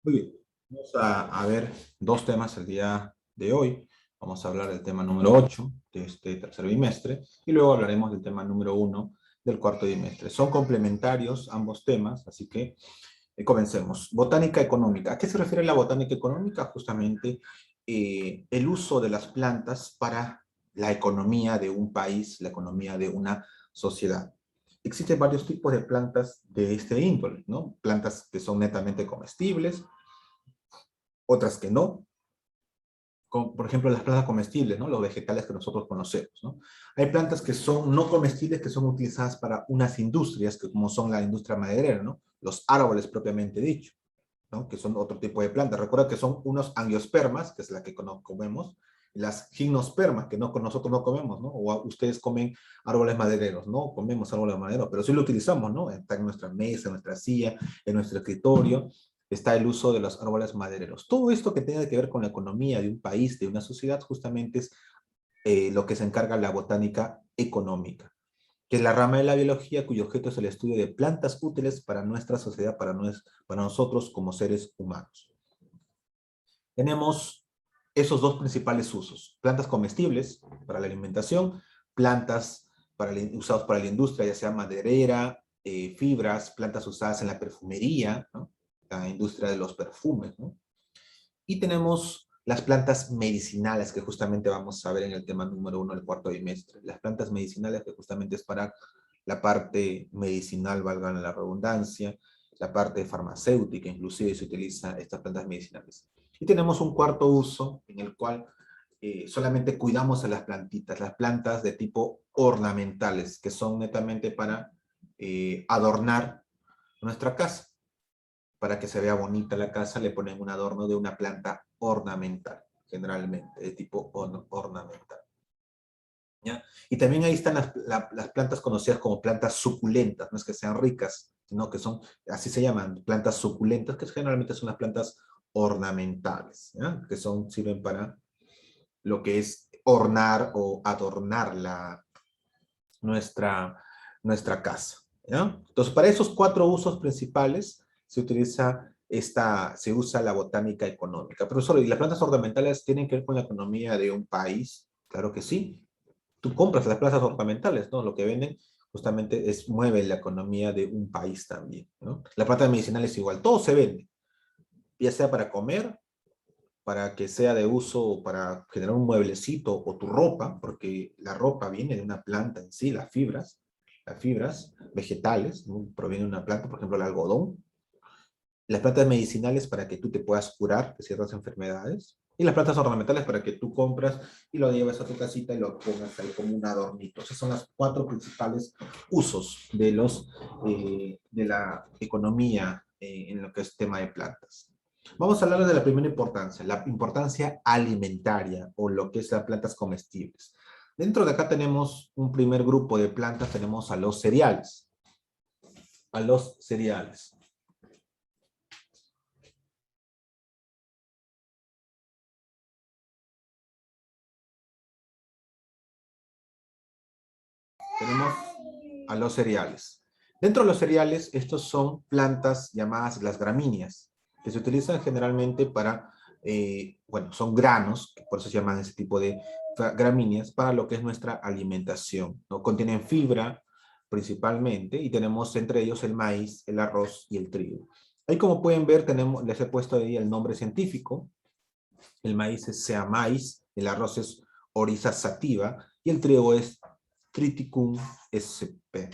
Muy bien, vamos a ver dos temas el día de hoy. Vamos a hablar del tema número 8 de este tercer bimestre y luego hablaremos del tema número 1 del cuarto bimestre. Son complementarios ambos temas, así que comencemos. Botánica económica. ¿A qué se refiere la botánica económica? Justamente el uso de las plantas para la economía de un país, la economía de una sociedad. Existen varios tipos de plantas de este índole, ¿no? Plantas que son netamente comestibles, otras que no, como por ejemplo las plantas comestibles, ¿no? Los vegetales que nosotros conocemos, ¿no? Hay plantas que son no comestibles que son utilizadas para unas industrias, que como son la industria maderera, ¿no? Los árboles propiamente dicho, ¿no? Que son otro tipo de plantas. Recuerda que son unos angiospermas, que es la que comemos, y las gimnospermas, que nosotros no comemos, ¿no? O ustedes comen árboles madereros, ¿no? Comemos árboles madereros, pero sí lo utilizamos, ¿no? Está en nuestra mesa, en nuestra silla, en nuestro escritorio, está el uso de los árboles madereros. Todo esto que tenga que ver con la economía de un país, de una sociedad, justamente es lo que se encarga la botánica económica, que es la rama de la biología cuyo objeto es el estudio de plantas útiles para nuestra sociedad, para nosotros como seres humanos. Tenemos esos dos principales usos: plantas comestibles para la alimentación, plantas usadas para la industria, ya sea maderera, fibras, plantas usadas en la perfumería, ¿no? La industria de los perfumes, ¿no? Y tenemos las plantas medicinales, que justamente vamos a ver en el tema número 1 del cuarto bimestre. Las plantas medicinales, que justamente es para la parte medicinal, valga la redundancia, la parte farmacéutica, inclusive se utiliza estas plantas medicinales. Y tenemos un cuarto uso en el cual solamente cuidamos a las plantitas, las plantas de tipo ornamentales, que son netamente para adornar nuestra casa. Para que se vea bonita la casa, le ponen un adorno de una planta ornamental, generalmente, de tipo ornamental. ¿Ya? Y también ahí están las plantas conocidas como plantas suculentas, no es que sean ricas, sino que son, así se llaman, plantas suculentas, que generalmente son las plantas ornamentales, ¿ya? Que sirven para lo que es ornar o adornar nuestra, nuestra casa, ¿ya? Entonces, para esos cuatro usos principales se usa la botánica económica. Profesor, ¿y las plantas ornamentales tienen que ver con la economía de un país? Claro que sí. Tú compras las plantas ornamentales, ¿no? Lo que venden justamente mueve la economía de un país también, ¿no? La planta medicinal es igual, todo se vende, ya sea para comer, para que sea de uso para generar un mueblecito o tu ropa, porque la ropa viene de una planta en sí, las fibras vegetales, ¿no? Provienen de una planta, por ejemplo el algodón. Las plantas medicinales para que tú te puedas curar de ciertas enfermedades, y las plantas ornamentales para que tú compras y lo lleves a tu casita y lo pongas ahí como un adornito. Esos son los cuatro principales usos de la economía en lo que es tema de plantas. Vamos a hablar de la primera importancia, la importancia alimentaria o lo que es las plantas comestibles. Dentro de acá tenemos un primer grupo de plantas, tenemos a los cereales. A los cereales. Tenemos a los cereales. Dentro de los cereales, estos son plantas llamadas las gramíneas, que se utilizan generalmente para, bueno, son granos, que por eso se llaman ese tipo de gramíneas, para lo que es nuestra alimentación, ¿no? Contienen fibra principalmente, y tenemos entre ellos el maíz, el arroz y el trigo. Ahí, como pueden ver, les he puesto ahí el nombre científico. El maíz es sea maíz, el arroz es Oryza sativa, y el trigo es Triticum sp.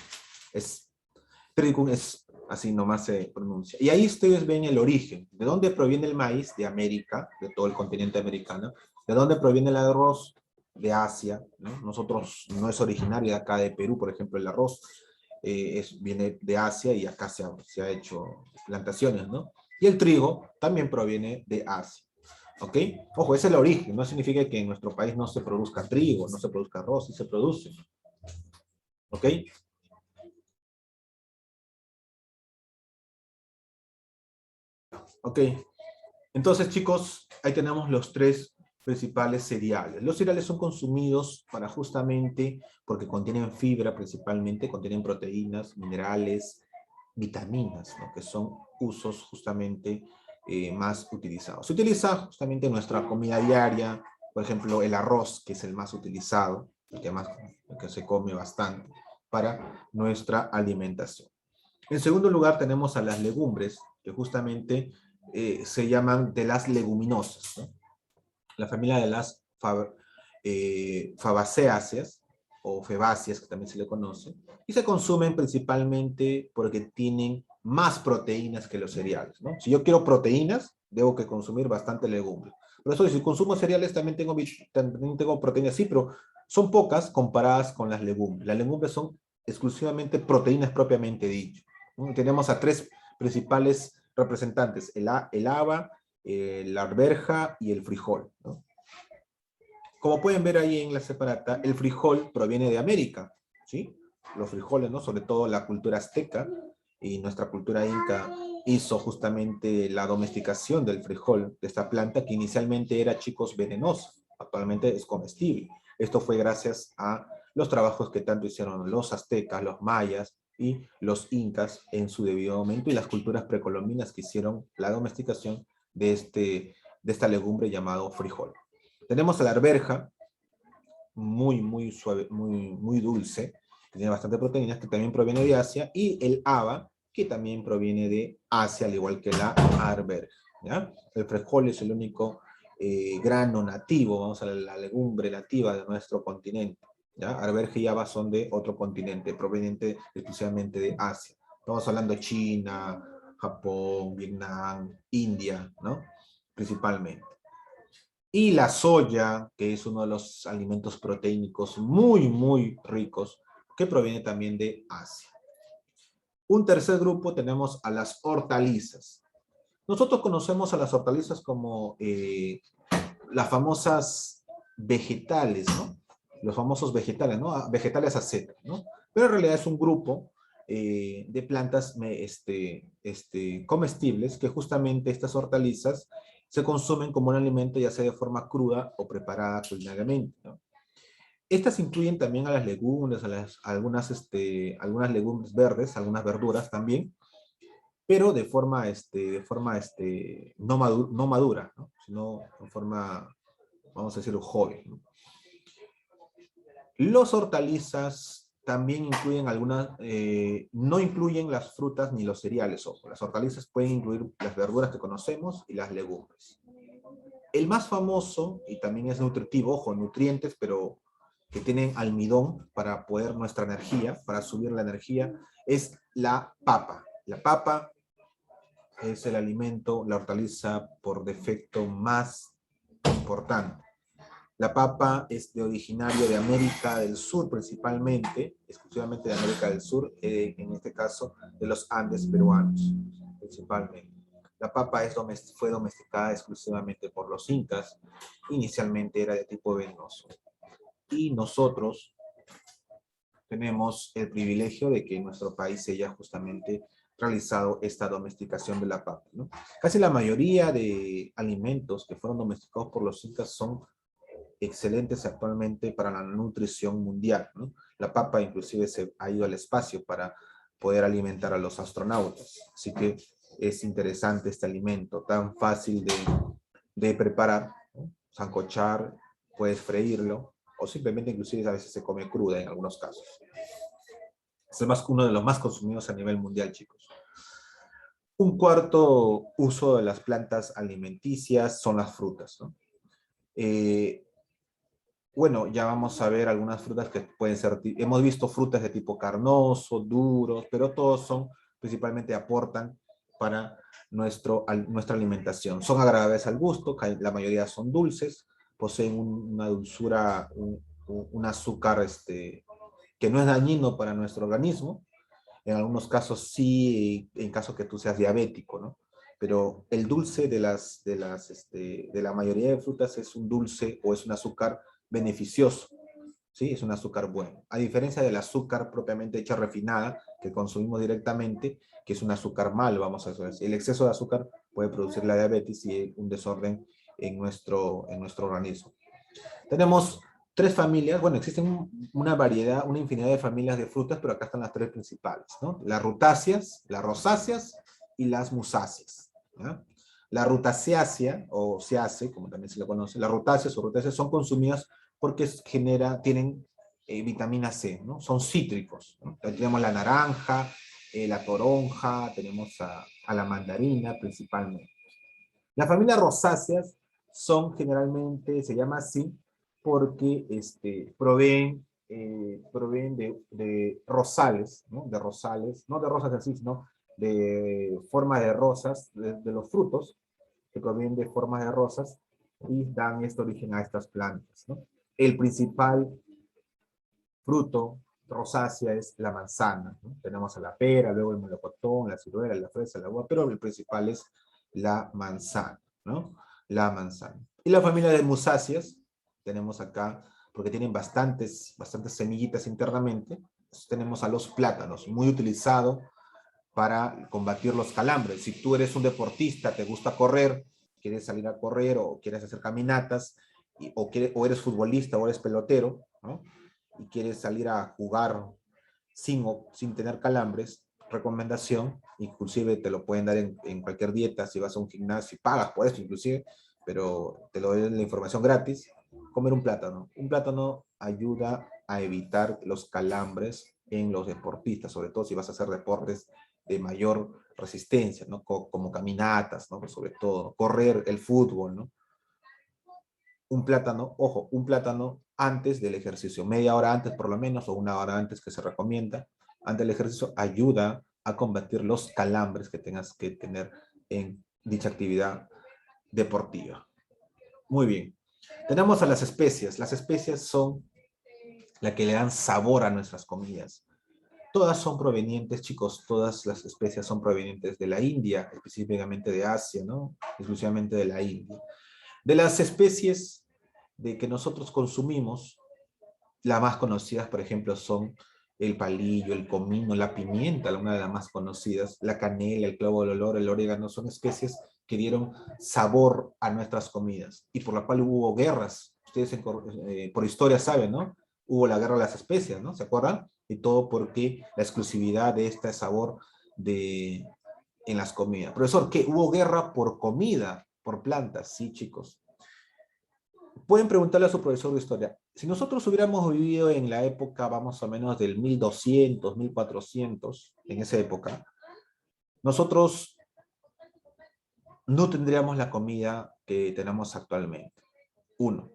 Triticum es, así nomás se pronuncia. Y ahí ustedes ven el origen. ¿De dónde proviene el maíz? De América, de todo el continente americano. ¿De dónde proviene el arroz? De Asia, ¿no? Nosotros no es originario de acá de Perú, por ejemplo, el arroz viene de Asia y acá se ha hecho plantaciones, ¿no? Y el trigo también proviene de Asia. ¿Ok? Ojo, ese es el origen, no significa que en nuestro país no se produzca trigo, no se produzca arroz, sí se produce. ¿Ok? Ok. Entonces, chicos, ahí tenemos los tres principales cereales. Los cereales son consumidos para justamente, porque contienen fibra principalmente, contienen proteínas, minerales, vitaminas, ¿no? Que son usos justamente más utilizados. Se utiliza justamente en nuestra comida diaria, por ejemplo, el arroz, que es el más utilizado, el que se come bastante para nuestra alimentación. En segundo lugar tenemos a las legumbres, que justamente se llaman de las leguminosas, ¿no? La familia de las fabáceas o febáceas, que también se le conoce, y se consumen principalmente porque tienen más proteínas que los cereales, ¿no? Si yo quiero proteínas, debo que consumir bastante legumbre. Por eso, si consumo cereales, también tengo proteínas, sí, pero son pocas comparadas con las legumbres. Las legumbres son exclusivamente proteínas propiamente dicho, ¿no? Tenemos a tres principales representantes, el haba, la arveja y el frijol, ¿no? Como pueden ver ahí en la separata, el frijol proviene de América, ¿sí? Los frijoles, ¿no? Sobre todo la cultura azteca y nuestra cultura inca hizo justamente la domesticación del frijol, de esta planta que inicialmente era, chicos, venenosa, actualmente es comestible. Esto fue gracias a los trabajos que tanto hicieron los aztecas, los mayas y los incas en su debido momento, y las culturas precolombinas que hicieron la domesticación de esta legumbre llamado frijol. Tenemos a la arveja, muy suave, muy dulce, que tiene bastante proteínas, que también proviene de Asia, y el haba, que también proviene de Asia, al igual que la arveja, ¿ya? El frijol es el único grano nativo, vamos a la legumbre nativa de nuestro continente, ¿ya? Arveja y haba son de otro continente, proveniente exclusivamente de Asia. Estamos hablando de China, Japón, Vietnam, India, ¿no? Principalmente. Y la soya, que es uno de los alimentos proteínicos muy ricos, que proviene también de Asia. Un tercer grupo tenemos a las hortalizas. Nosotros conocemos a las hortalizas como las famosas vegetales, ¿no? Los famosos vegetales, ¿no? Vegetales acetas, ¿no? Pero en realidad es un grupo de plantas comestibles que justamente estas hortalizas se consumen como un alimento, ya sea de forma cruda o preparada culinariamente, ¿no? Estas incluyen también a las legumbres, algunas legumbres verdes, algunas verduras también, pero de forma, no madura, ¿no? Sino en forma, vamos a decir, joven, ¿no? Los hortalizas también incluyen algunas, no incluyen las frutas ni los cereales, ojo. Las hortalizas pueden incluir las verduras que conocemos y las legumbres. El más famoso, y también es nutritivo, ojo, nutrientes, pero que tienen almidón para poder nuestra energía, para subir la energía, es la papa. La papa es el alimento, la hortaliza por defecto más importante. La papa es originario de América del Sur principalmente, exclusivamente de América del Sur, en este caso de los Andes peruanos, principalmente. La papa fue domesticada exclusivamente por los incas, inicialmente era de tipo venenoso. Y nosotros tenemos el privilegio de que en nuestro país se haya justamente realizado esta domesticación de la papa, ¿no? Casi la mayoría de alimentos que fueron domesticados por los incas son excelentes actualmente para la nutrición mundial, ¿no? La papa inclusive se ha ido al espacio para poder alimentar a los astronautas, así que es interesante este alimento, tan fácil de preparar, ¿no? Sancochar, puedes freírlo, o simplemente inclusive a veces se come cruda en algunos casos. Es uno de los más consumidos a nivel mundial, chicos. Un cuarto uso de las plantas alimenticias son las frutas, ¿no? Bueno, ya vamos a ver algunas frutas que pueden ser, hemos visto frutas de tipo carnoso, duros, pero todos principalmente aportan para nuestra alimentación. Son agradables al gusto, la mayoría son dulces, poseen una dulzura, un azúcar que no es dañino para nuestro organismo. En algunos casos sí, en caso que tú seas diabético, ¿no? Pero el dulce de la mayoría de frutas es un dulce o es un azúcar beneficioso, ¿sí? Es un azúcar bueno. A diferencia del azúcar propiamente hecha refinada, que consumimos directamente, que es un azúcar mal, vamos a decir. El exceso de azúcar puede producir la diabetes y un desorden en nuestro organismo. Tenemos tres familias, bueno, existen una variedad, una infinidad de familias de frutas, pero acá están las tres principales, ¿no? Las rutáceas, las rosáceas y las musáceas, ¿ya? La rutaceae, o ceace, como también se le conoce, las rutáceas o rutáceas son consumidas porque tienen vitamina C, ¿no? Son cítricos, ¿no? Tenemos la naranja, la toronja, tenemos a la mandarina principalmente. Las familias rosáceas son generalmente, se llama así, porque proveen de rosales, ¿no? De rosales, no de rosas así, sino de forma de rosas, de los frutos, que provienen de formas de rosas, y dan este origen a estas plantas, ¿no? El principal fruto rosácea es la manzana, ¿no? Tenemos a la pera, luego el melocotón, la ciruela, la fresa, la uva, pero el principal es la manzana, ¿no? La manzana. Y la familia de musáceas, tenemos acá, porque tienen bastantes semillitas internamente, tenemos a los plátanos, muy utilizado para combatir los calambres. Si tú eres un deportista, te gusta correr, quieres salir a correr o quieres hacer caminatas, o eres futbolista o eres pelotero, ¿no? Y quieres salir a jugar sin tener calambres, recomendación, inclusive te lo pueden dar en cualquier dieta, si vas a un gimnasio, pagas por esto inclusive, pero te lo doy la información gratis, comer un plátano. Un plátano ayuda a evitar los calambres en los deportistas, sobre todo si vas a hacer deportes de mayor resistencia, ¿no? Como caminatas, ¿no? Sobre todo, correr, el fútbol, ¿no? Un plátano, ojo, un plátano antes del ejercicio, media hora antes por lo menos, o una hora antes que se recomienda, antes del ejercicio, ayuda a combatir los calambres que tengas que tener en dicha actividad deportiva. Muy bien. Tenemos a las especias. Las especias son las que le dan sabor a nuestras comidas. Todas son provenientes, chicos, todas las especias son provenientes de la India, específicamente de Asia, ¿no? Exclusivamente de la India. De las especies de que nosotros consumimos, las más conocidas, por ejemplo, son el palillo, el comino, la pimienta, una de las más conocidas, la canela, el clavo del olor, el orégano, son especies que dieron sabor a nuestras comidas y por la cual hubo guerras. Ustedes por historia saben, ¿no? Hubo la guerra de las especias, ¿no? ¿Se acuerdan? Y todo porque la exclusividad de este sabor en las comidas. Profesor, ¿qué? ¿Hubo guerra por comida, por plantas? Sí, chicos. Pueden preguntarle a su profesor de historia. Si nosotros hubiéramos vivido en la época, vamos o menos del 1200, 1400, en esa época, nosotros no tendríamos la comida que tenemos actualmente. Uno,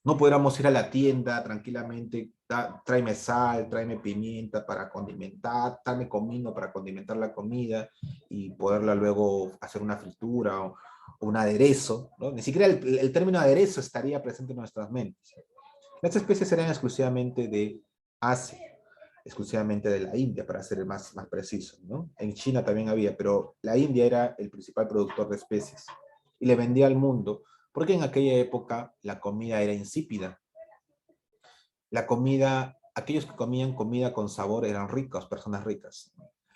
no podríamos ir a la tienda tranquilamente, tráeme sal, tráeme pimienta para condimentar, tráeme comino para condimentar la comida y poderla luego hacer una fritura o un aderezo, ¿no? Ni siquiera el término aderezo estaría presente en nuestras mentes. Las especies eran exclusivamente de Asia, exclusivamente de la India, para ser más preciso, ¿no? En China también había, pero la India era el principal productor de especies y le vendía al mundo, porque en aquella época la comida era insípida. La comida, aquellos que comían comida con sabor eran ricos, personas ricas.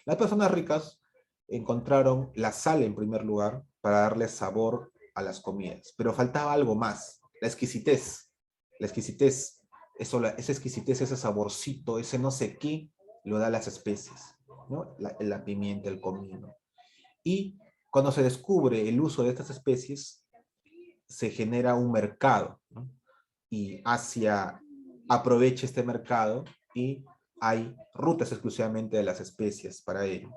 Las personas ricas encontraron la sal en primer lugar para darle sabor a las comidas, pero faltaba algo más, la exquisitez. La exquisitez, esa exquisitez, ese saborcito, ese no sé qué, lo da las especies, ¿no? La pimienta, el comino. Y cuando se descubre el uso de estas especies, se genera un mercado, ¿no? Y Asia aprovecha este mercado y hay rutas exclusivamente de las especias para ello.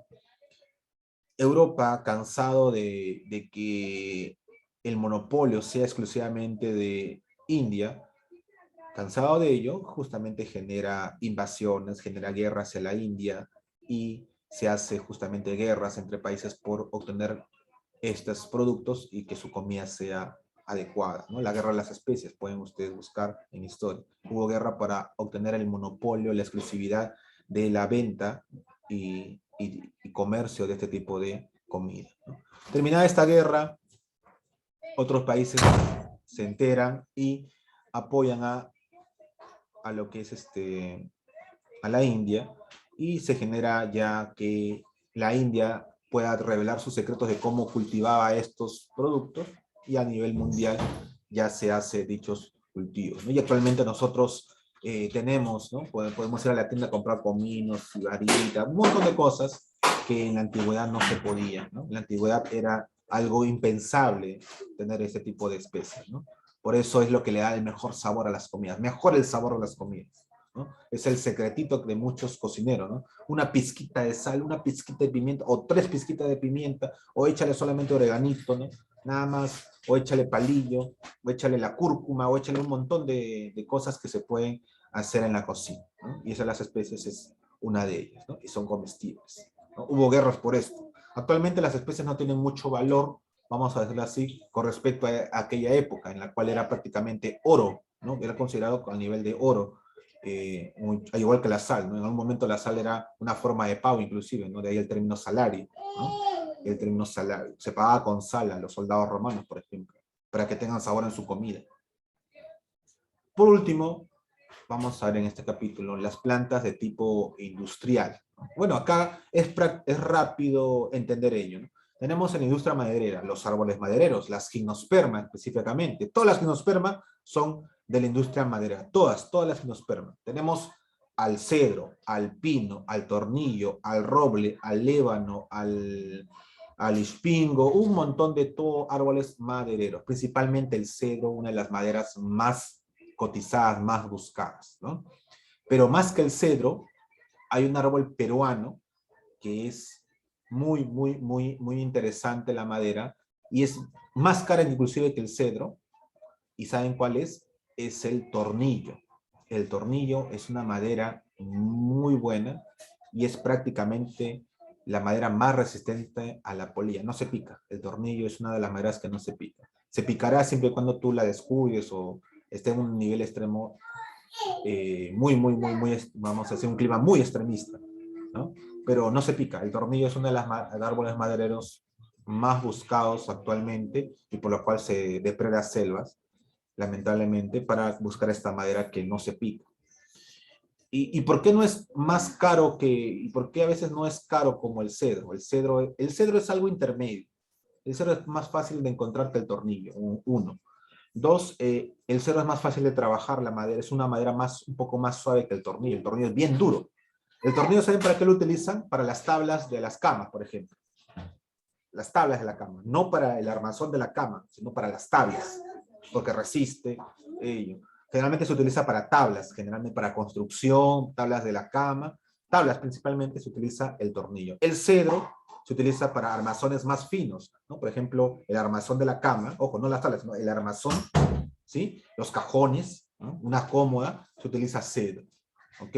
Europa, cansado de que el monopolio sea exclusivamente de India, cansado de ello, justamente genera invasiones, genera guerras hacia la India y se hace justamente guerras entre países por obtener estos productos y que su comida sea adecuada, ¿no? La guerra de las especies, pueden ustedes buscar en historia. Hubo guerra para obtener el monopolio, la exclusividad de la venta y comercio de este tipo de comida, ¿no? Terminada esta guerra, otros países se enteran y apoyan a lo que es a la India, y se genera ya que la India pueda revelar sus secretos de cómo cultivaba estos productos y a nivel mundial ya se hace dichos cultivos, ¿no? Y actualmente nosotros tenemos, ¿no? Podemos ir a la tienda a comprar cominos, cigarrita, un montón de cosas que en la antigüedad no se podía, ¿no? En la antigüedad era algo impensable tener ese tipo de especies, ¿no? Por eso es lo que le da el mejor sabor a las comidas, mejor el sabor a las comidas, ¿no? Es el secretito de muchos cocineros, ¿no? Una pizquita de sal, una pizquita de pimienta, o 3 pizquitas de pimienta, o échale solamente oreganito, ¿no? Nada más, o échale palillo, o échale la cúrcuma, o échale un montón de cosas que se pueden hacer en la cocina, ¿no? Y esa de las especies es una de ellas, ¿no? Y son comestibles, ¿no? Hubo guerras por esto. Actualmente las especies no tienen mucho valor, vamos a decirlo así, con respecto a aquella época en la cual era prácticamente oro, ¿no? Era considerado a nivel de oro, al igual que la sal, ¿no? En algún momento la sal era una forma de pago inclusive, ¿no? De ahí el término salario, ¿no? El término salario. Se pagaba con sal a los soldados romanos, por ejemplo, para que tengan sabor en su comida. Por último, vamos a ver en este capítulo las plantas de tipo industrial. Bueno, acá es rápido entender ello, ¿no? Tenemos en la industria maderera los árboles madereros, las gimnospermas específicamente. Todas las gimnospermas son de la industria maderera, todas las gimnospermas. Tenemos al cedro, al pino, al tornillo, al roble, al lébano, al ispingo, un montón de árboles madereros, principalmente el cedro, una de las maderas más cotizadas, más buscadas, ¿no? Pero más que el cedro, hay un árbol peruano que es muy interesante la madera y es más cara inclusive que el cedro. ¿Y saben cuál es? Es el tornillo. El tornillo es una madera muy buena y es prácticamente la madera más resistente a la polilla. No se pica. El tornillo es una de las maderas que no se pica. Se picará siempre y cuando tú la descuides o esté en un nivel extremo vamos a decir, un clima muy extremista, ¿no? Pero no se pica. El tornillo es uno de los árboles madereros más buscados actualmente y por lo cual se depreda selvas, lamentablemente, para buscar esta madera que no se pica. ¿Y por qué no es más caro y por qué a veces no es caro como el cedro? El cedro es algo intermedio. El cedro es más fácil de encontrar que el tornillo, uno. Dos, el cedro es más fácil de trabajar, la madera es una madera un poco más suave que el tornillo. El tornillo es bien duro. El tornillo, ¿saben para qué lo utilizan? Para las tablas de las camas, por ejemplo. Las tablas de la cama. No para el armazón de la cama, sino para las tablas, porque resiste ello. Generalmente se utiliza para tablas, generalmente para construcción, tablas de la cama. Tablas principalmente se utiliza el tornillo. El cedro se utiliza para armazones más finos, ¿no? Por ejemplo, el armazón de la cama, ojo, no las tablas, sino el armazón, ¿sí? Los cajones, ¿no? Una cómoda, se utiliza cedro, ¿ok?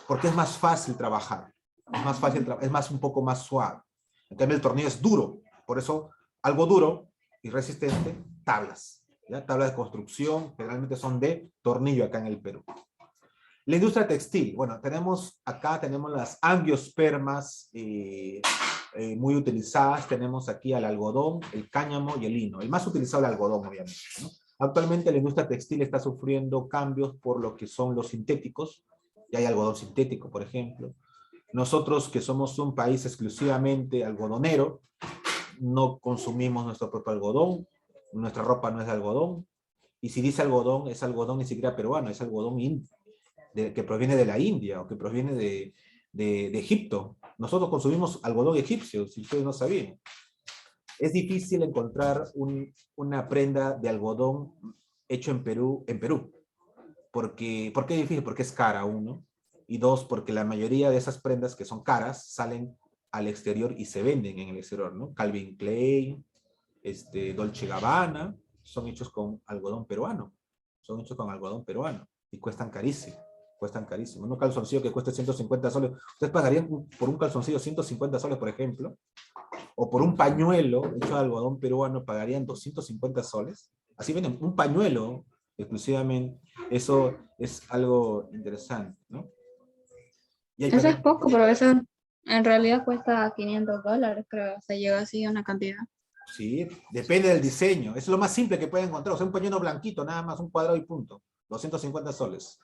Porque es más fácil trabajar, es un poco más suave. En cambio, el tornillo es duro, por eso algo duro y resistente, tablas, ¿ya? Tablas de construcción, generalmente son de tornillo acá en el Perú. La industria textil, bueno, tenemos las angiospermas muy utilizadas, tenemos aquí al algodón, el cáñamo y el lino. El más utilizado es el algodón, obviamente, ¿no? Actualmente la industria textil está sufriendo cambios por lo que son los sintéticos, ya hay algodón sintético, por ejemplo. Nosotros, que somos un país exclusivamente algodonero, no consumimos nuestro propio algodón, nuestra ropa no es de algodón, y si dice algodón, es algodón ni siquiera peruano, es algodón que proviene de la India o que proviene de Egipto. Nosotros consumimos algodón egipcio, si ustedes no sabían. Es difícil encontrar una prenda de algodón hecho en Perú. ¿Por qué es difícil? Porque es cara, uno. Y dos, porque la mayoría de esas prendas que son caras salen al exterior y se venden en el exterior, ¿no? Calvin Klein, Dolce Gabbana, son hechos con algodón peruano. Son hechos con algodón peruano y cuestan carísimo. Cuestan carísimo. Un calzoncillo que cueste 150 soles. ¿Ustedes pagarían por un calzoncillo 150 soles, por ejemplo? O por un pañuelo hecho de algodón peruano pagarían 250 soles. Así venden un pañuelo exclusivamente. Eso es algo interesante, ¿no? Y hay Eso es también, poco, pero eso en realidad cuesta $500, creo. Se llega así a una cantidad. sí, depende del diseño. Es lo más simple que pueden encontrar. O sea, un pañuelo blanquito, nada más, un cuadrado y punto. 250 soles.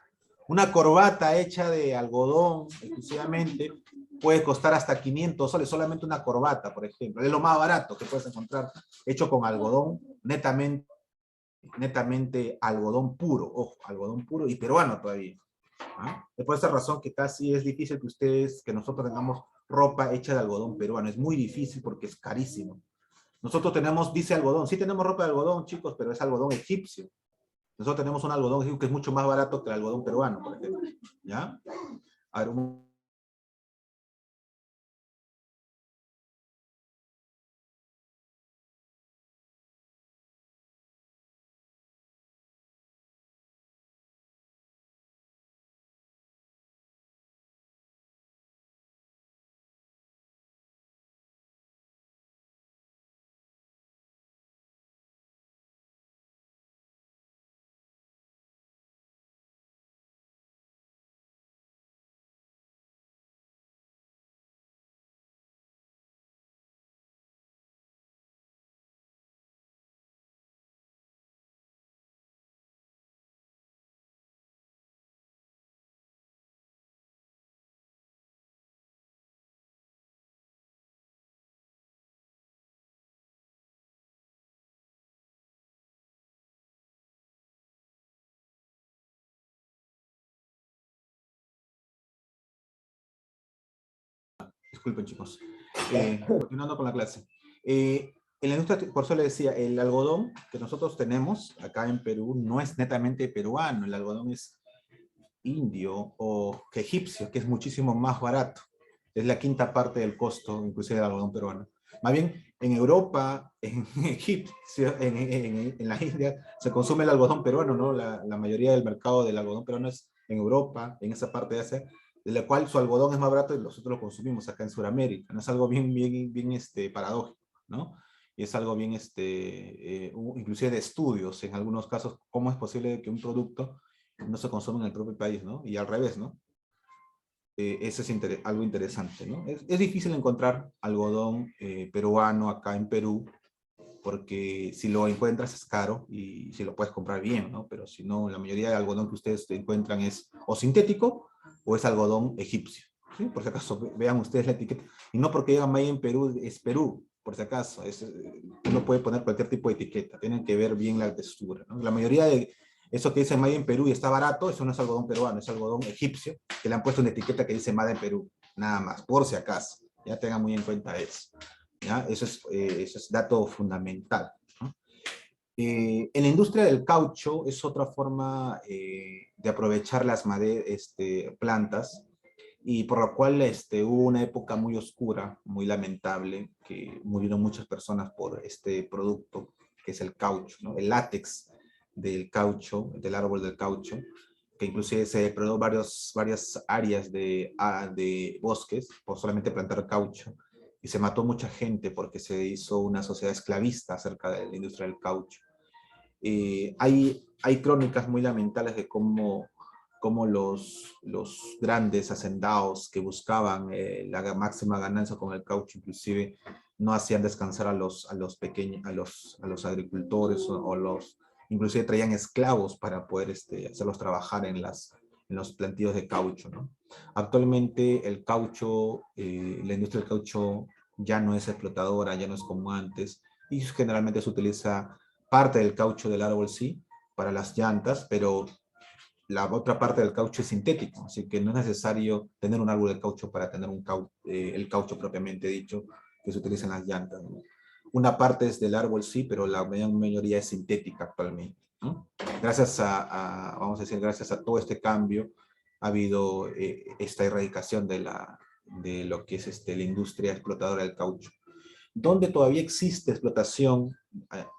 Una corbata hecha de algodón exclusivamente puede costar hasta 500 soles, solamente una corbata, por ejemplo. Es lo más barato que puedes encontrar, hecho con algodón, netamente algodón puro, ojo, algodón puro y peruano todavía. ¿Ah? Es por esa razón que casi es difícil que nosotros tengamos ropa hecha de algodón peruano. Es muy difícil porque es carísimo. Nosotros tenemos, dice algodón, sí tenemos ropa de algodón, chicos, pero es algodón egipcio. Nosotros tenemos un algodón egipcio que es mucho más barato que el algodón peruano, por ejemplo. ¿Ya? A ver, disculpen, chicos. Continuando con la clase. En la industria, por eso le decía, el algodón que nosotros tenemos acá en Perú no es netamente peruano, el algodón es indio o que egipcio, que es muchísimo más barato. Es la quinta parte del costo, inclusive del algodón peruano. Más bien, en Europa, en Egipto, en la India, se consume el algodón peruano, ¿no? La mayoría del mercado del algodón peruano es en Europa, en esa parte de Asia, de la cual su algodón es más barato y nosotros lo consumimos acá en Sudamérica. ¿No? Es algo bien paradójico, ¿no? Y es algo bien, inclusive de estudios, en algunos casos, cómo es posible que un producto no se consuma en el propio país, ¿no? Y al revés, ¿no? Eso es algo interesante, ¿no? Es difícil encontrar algodón peruano acá en Perú, porque si lo encuentras es caro y si lo puedes comprar bien, ¿no? Pero si no, la mayoría de algodón que ustedes encuentran es o sintético o es algodón egipcio, ¿sí? Por si acaso, vean ustedes la etiqueta. Y no porque digan Made in Perú, es Perú, por si acaso. Uno puede poner cualquier tipo de etiqueta, tienen que ver bien la textura, ¿no? La mayoría de eso que dice Made in Perú y está barato, eso no es algodón peruano, es algodón egipcio, que le han puesto una etiqueta que dice Made in Perú, nada más, por si acaso. Ya tengan muy en cuenta eso. ¿Ya? Eso es dato fundamental, ¿no? En la industria del caucho es otra forma de aprovechar las plantas y por la cual hubo una época muy oscura, muy lamentable, que murieron muchas personas por este producto, que es el caucho, ¿no? El látex del caucho, del árbol del caucho, que inclusive se depredó varias áreas de bosques por solamente plantar caucho, y se mató mucha gente porque se hizo una sociedad esclavista acerca de la industria del caucho. Hay crónicas muy lamentables de cómo los grandes hacendados que buscaban la máxima ganancia con el caucho, inclusive no hacían descansar a los pequeños, a los agricultores inclusive traían esclavos para poder hacerlos trabajar en los plantíos de caucho, ¿no? Actualmente el caucho, la industria del caucho ya no es explotadora, ya no es como antes, y generalmente se utiliza parte del caucho del árbol, sí, para las llantas, pero la otra parte del caucho es sintético, así que no es necesario tener un árbol de caucho para tener el caucho propiamente dicho que se utiliza en las llantas, ¿no? Una parte es del árbol, sí, pero la mayoría es sintética actualmente, ¿no? Gracias vamos a decir, gracias a todo este cambio, ha habido esta erradicación de lo que es la industria explotadora del caucho. ¿Dónde todavía existe explotación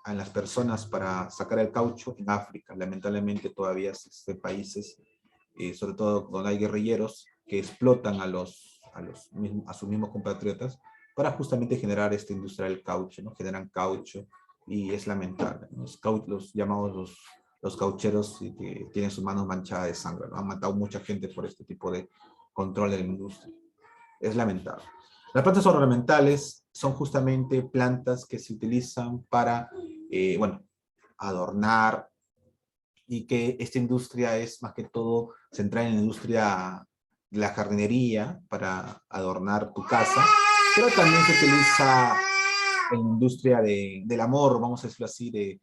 a las personas para sacar el caucho? En África. Lamentablemente todavía existen países, sobre todo donde hay guerrilleros, que explotan a sus mismos compatriotas para justamente generar esta industria del caucho, ¿no? Generan caucho y es lamentable, ¿no? Los llamados los caucheros que tienen sus manos manchadas de sangre, ¿no? Han matado mucha gente por este tipo de control de la industria. Es lamentable. Las plantas ornamentales son justamente plantas que se utilizan para, bueno, adornar, y que esta industria es más que todo centrada en la industria de la jardinería para adornar tu casa, pero también se utiliza en la industria del amor, vamos a decirlo así, de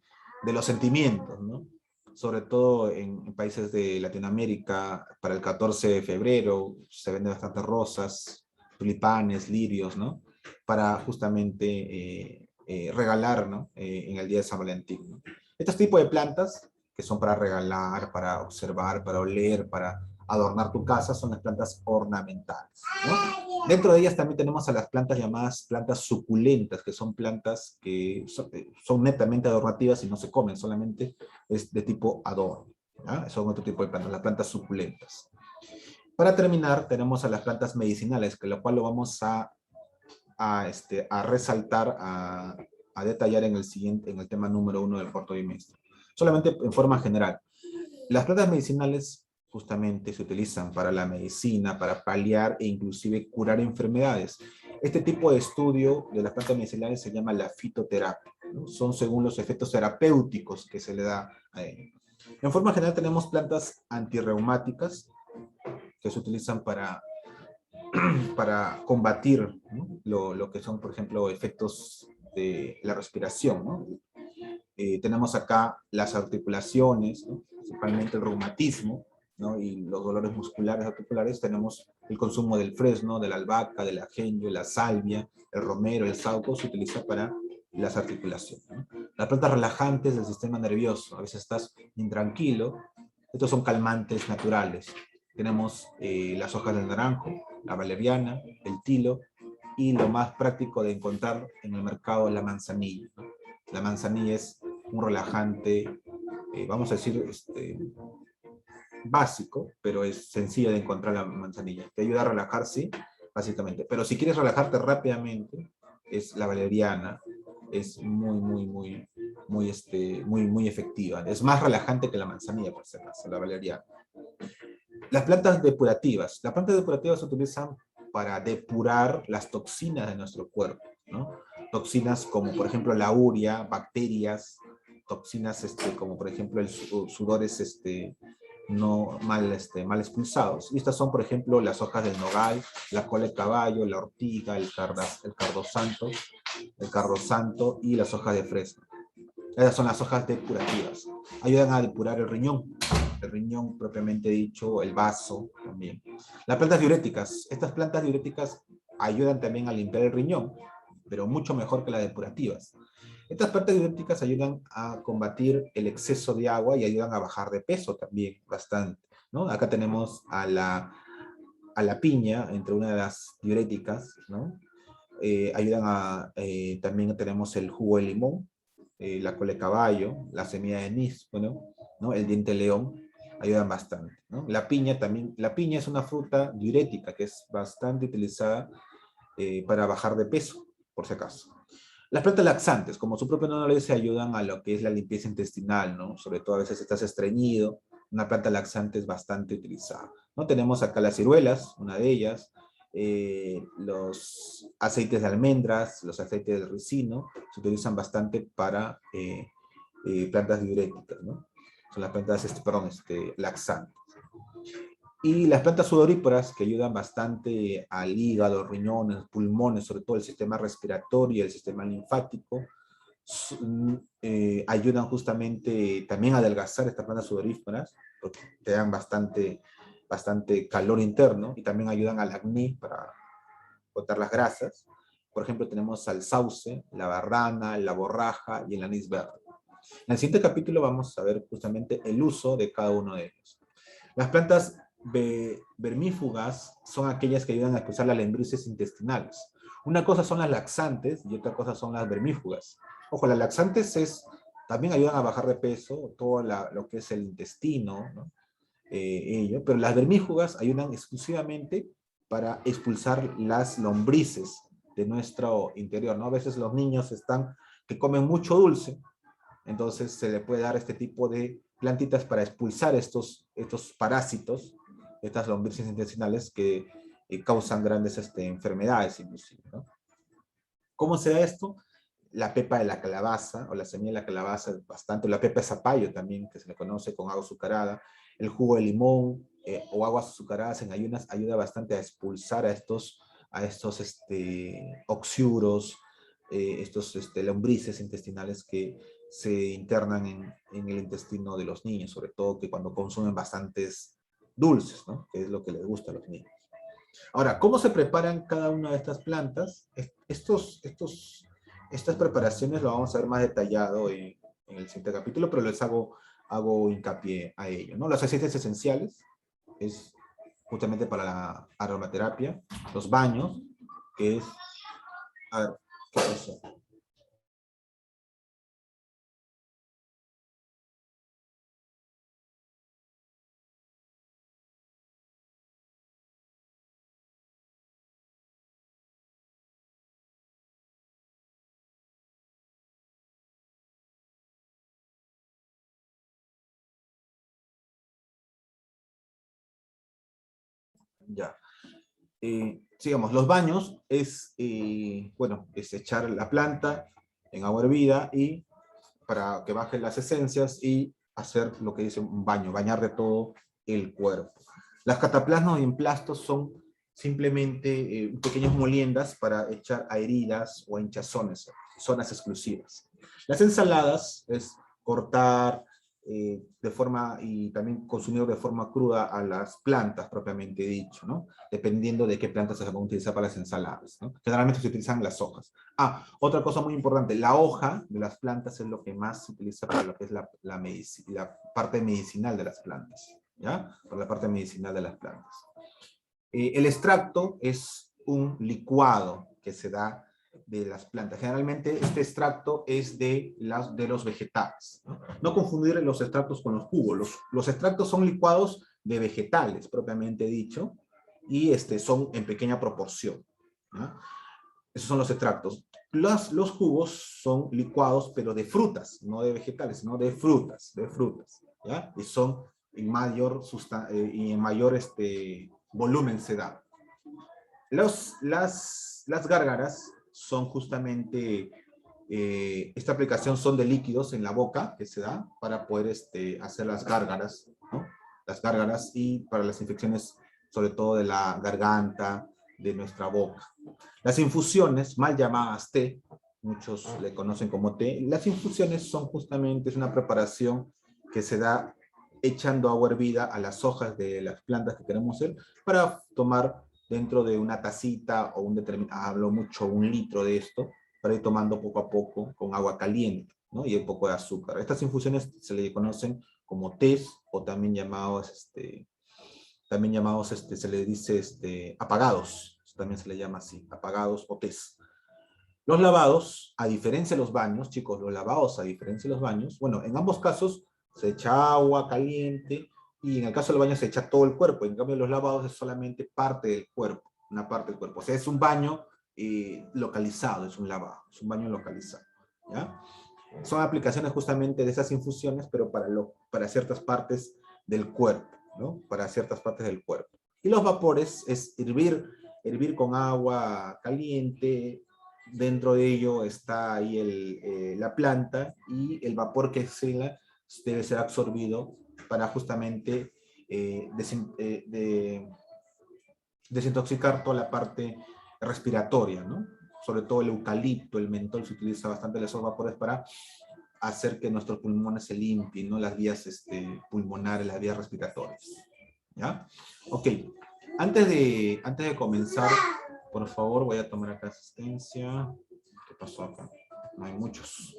los sentimientos, ¿no? Sobre todo en países de Latinoamérica, para el 14 de febrero se venden bastantes rosas tulipanes, lirios, ¿no? Para justamente regalar, ¿no? En el día de San Valentín, ¿no? Estos tipos de plantas que son para regalar, para observar, para oler, para adornar tu casa, son las plantas ornamentales, ¿no? Dentro de ellas también tenemos a las plantas llamadas plantas suculentas, que son plantas que son netamente adornativas y no se comen, solamente es de tipo adorno, ¿ya? Son otro tipo de plantas, las plantas suculentas. Para terminar, tenemos a las plantas medicinales, que lo cual lo vamos a resaltar, a detallar en el siguiente, en el tema número 1 del cuarto bimestre. Solamente en forma general. Las plantas medicinales justamente se utilizan para la medicina, para paliar e inclusive curar enfermedades. Este tipo de estudio de las plantas medicinales se llama la fitoterapia, ¿no? Son según los efectos terapéuticos que se le da a ello. En forma general tenemos plantas antirreumáticas que se utilizan para combatir, ¿no? Lo que son, por ejemplo, efectos de la respiración, ¿no? Tenemos acá las articulaciones, ¿no? Principalmente el reumatismo, ¿no? Y los dolores musculares articulares. Tenemos el consumo del fresno, de la albahaca, del ajenjo, la salvia, el romero, el sauco, se utiliza para las articulaciones, ¿no? Las plantas relajantes del sistema nervioso, a veces estás intranquilo, estos son calmantes naturales. Tenemos las hojas del naranjo, la valeriana, el tilo, y lo más práctico de encontrar en el mercado es la manzanilla, ¿no? La manzanilla es un relajante, vamos a decir, básico, pero es sencillo de encontrar la manzanilla. Te ayuda a relajar, sí, básicamente. Pero si quieres relajarte rápidamente, es la valeriana, es muy efectiva. Es más relajante que la manzanilla, por si acaso, la valeriana. Las plantas depurativas. Las plantas depurativas se utilizan para depurar las toxinas de nuestro cuerpo, ¿no? Toxinas como, por ejemplo, la urea, bacterias, toxinas como, por ejemplo, el sudores no mal expulsados. Y estas son, por ejemplo, las hojas del nogal, la cola de caballo, la ortiga, el cardo santo y las hojas de fresno. Esas son las hojas depurativas. Ayudan a depurar el riñón propiamente dicho, el vaso también. Las plantas diuréticas. Estas plantas diuréticas ayudan también a limpiar el riñón, pero mucho mejor que las depurativas. Estas plantas diuréticas ayudan a combatir el exceso de agua y ayudan a bajar de peso también bastante, ¿no? Acá tenemos a la piña, entre una de las diuréticas, ¿no? También tenemos el jugo de limón, la cola de caballo, la semilla de anís, bueno, ¿no? El diente de león, ayudan bastante, ¿no? La piña también, la piña es una fruta diurética que es bastante utilizada para bajar de peso, por si acaso. Las plantas laxantes, como su propio nombre lo dice, ayudan a lo que es la limpieza intestinal, ¿no? Sobre todo a veces estás estreñido, una planta laxante es bastante utilizada, ¿no? Tenemos acá las ciruelas, una de ellas, los aceites de almendras, los aceites del ricino, se utilizan bastante para plantas diuréticas, ¿no? Son las plantas, laxantes. Y las plantas sudoríparas, que ayudan bastante al hígado, riñones, pulmones, sobre todo el sistema respiratorio y el sistema linfático, ayudan justamente también a adelgazar estas plantas sudoríparas, porque te dan bastante calor interno, y también ayudan al acné para botar las grasas. Por ejemplo, tenemos al sauce, la barrana, la borraja y el anís verde. En el siguiente capítulo vamos a ver justamente el uso de cada uno de ellos. Las plantas vermífugas son aquellas que ayudan a expulsar las lombrices intestinales. Una cosa son las laxantes y otra cosa son las vermífugas. Ojo, las laxantes también ayudan a bajar de peso, todo lo que es el intestino, ¿no? Pero las vermífugas ayudan exclusivamente para expulsar las lombrices de nuestro interior, ¿no? A veces los niños que comen mucho dulce, entonces se le puede dar este tipo de plantitas para expulsar estos parásitos, estas lombrices intestinales que causan grandes enfermedades inclusive, ¿no? ¿Cómo se da esto? La pepa de la calabaza, o la semilla de la calabaza, bastante, la pepa de zapallo también, que se le conoce con agua azucarada, el jugo de limón o aguas azucaradas en ayunas ayuda bastante a expulsar a estos oxiuros, lombrices intestinales que se internan en el intestino de los niños, sobre todo que cuando consumen bastantes dulces, ¿no? Que es lo que les gusta a los niños. Ahora, ¿cómo se preparan cada una de estas plantas? Estas preparaciones lo vamos a ver más detallado en el siguiente capítulo, pero les hago hincapié a ello, ¿no? Los aceites esenciales es justamente para la aromaterapia, los baños, que es, a ver, ¿qué es eso? Ya. Sigamos, los baños es, bueno, es echar la planta en agua hervida y para que bajen las esencias y hacer lo que dice un baño, bañar de todo el cuerpo. Las cataplasmas y emplastos son simplemente pequeñas moliendas para echar a heridas o a hinchazones, zonas exclusivas. Las ensaladas es cortar de forma y también consumir de forma cruda a las plantas propiamente dicho, ¿no? Dependiendo de qué plantas se van a utilizar para las ensaladas, ¿no? Generalmente se utilizan las hojas. Ah, otra cosa muy importante, la hoja de las plantas es lo que más se utiliza para lo que es la parte medicinal de las plantas, ¿ya? Para la parte medicinal de las plantas. El extracto es un licuado que se da de las plantas. Generalmente este extracto es de los vegetales. No confundir los extractos con los jugos. Los extractos son licuados de vegetales, propiamente dicho, y son en pequeña proporción, ¿no? Esos son los extractos. Los jugos son licuados, pero de frutas, no de vegetales, sino de frutas, ¿ya? Y son en mayor, y en mayor volumen se da. Las gárgaras son justamente, esta aplicación son de líquidos en la boca que se da para poder hacer las gárgaras, ¿no? Las gárgaras y para las infecciones, sobre todo de la garganta, de nuestra boca. Las infusiones, mal llamadas té, muchos le conocen como té, las infusiones son justamente, es una preparación que se da echando agua hervida a las hojas de las plantas que queremos hacer para tomar dentro de una tacita o hablo mucho, 1 litro de esto, para ir tomando poco a poco con agua caliente, ¿no? Y un poco de azúcar. Estas infusiones se le conocen como tés o también llamados, se le dice apagados, también se le llama así, apagados o tés. Los lavados, a diferencia de los baños, chicos, los lavados, a diferencia de los baños, bueno, en ambos casos se echa agua caliente y en el caso del baño se echa todo el cuerpo. En cambio, los lavados es solamente parte del cuerpo, una parte del cuerpo. O sea, es un baño localizado, es un lavado, es un baño localizado, ¿ya? Son aplicaciones justamente de esas infusiones, pero para ciertas partes del cuerpo, ¿no? Para ciertas partes del cuerpo. Y los vapores es hervir con agua caliente. Dentro de ello está ahí la planta y el vapor que exhala debe ser absorbido para justamente desintoxicar toda la parte respiratoria, ¿no? Sobre todo el eucalipto, el mentol, se utiliza bastante esos vapores para hacer que nuestros pulmones se limpien, ¿no? Las vías pulmonares, las vías respiratorias, ¿ya? Ok, antes de comenzar, por favor, voy a tomar acá asistencia. ¿Qué pasó acá? No hay muchos.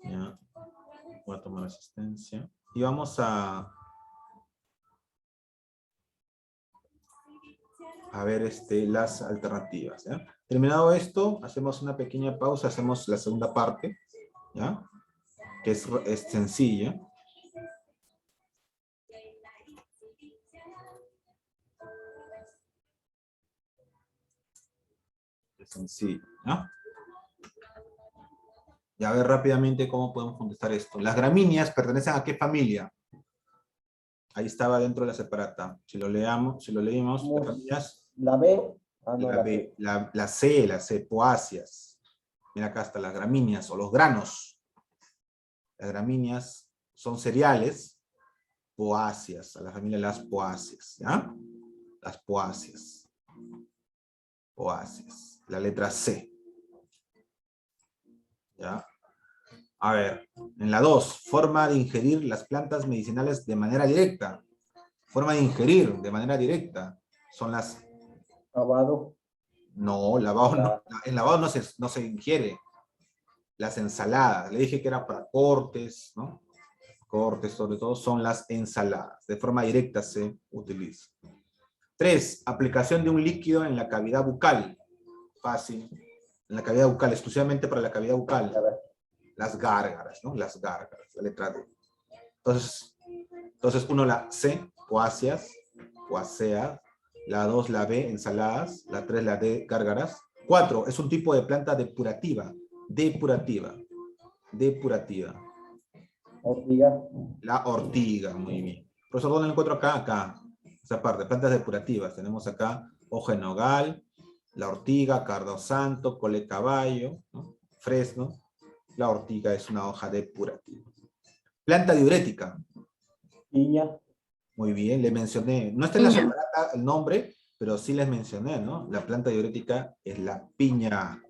¿Ya? Voy a tomar asistencia. Y vamos a ver las alternativas, ¿ya? Terminado esto, hacemos una pequeña pausa, hacemos la segunda parte, ¿ya? Que es sencilla. Es sencillo, ¿no? Y a ver rápidamente cómo podemos contestar esto. Las gramíneas pertenecen ¿a qué familia? Ahí estaba dentro de la separata. Si lo leemos, las gramíneas, la B, no, la B, la C, poáceas. Mira acá está las gramíneas o los granos. Las gramíneas son cereales, poáceas, a la familia de las poáceas, ¿ya? Las poáceas. Poáceas. La letra C. ¿Ya? A ver, en la 2, forma de ingerir las plantas medicinales de manera directa. Forma de ingerir de manera directa son las... Lavado. No, lavado no, en lavado no se ingiere. Las ensaladas, le dije que era para cortes, ¿no? Cortes sobre todo, son las ensaladas. De forma directa se utiliza. 3. Aplicación de un líquido en la cavidad bucal. Fácil. En la cavidad bucal, exclusivamente para la cavidad bucal. Las gárgaras, ¿no? Las gárgaras, la letra D. Entonces uno la C, poáceas, poáceas. La 2, la B, ensaladas. La 3, la D, gárgaras. 4, es un tipo de planta depurativa. Depurativa. Depurativa. Ortiga. La ortiga, muy bien. Profesor, ¿dónde la encuentro acá? Acá. Esa parte, plantas depurativas. Tenemos acá hoja de nogal, la ortiga, cardo santo, cole caballo, ¿no? Fresno. La ortiga es una hoja depurativa. Planta diurética. Piña. Muy bien, le mencioné. No está en la separata el nombre, pero sí les mencioné, ¿no? La planta diurética es la piña.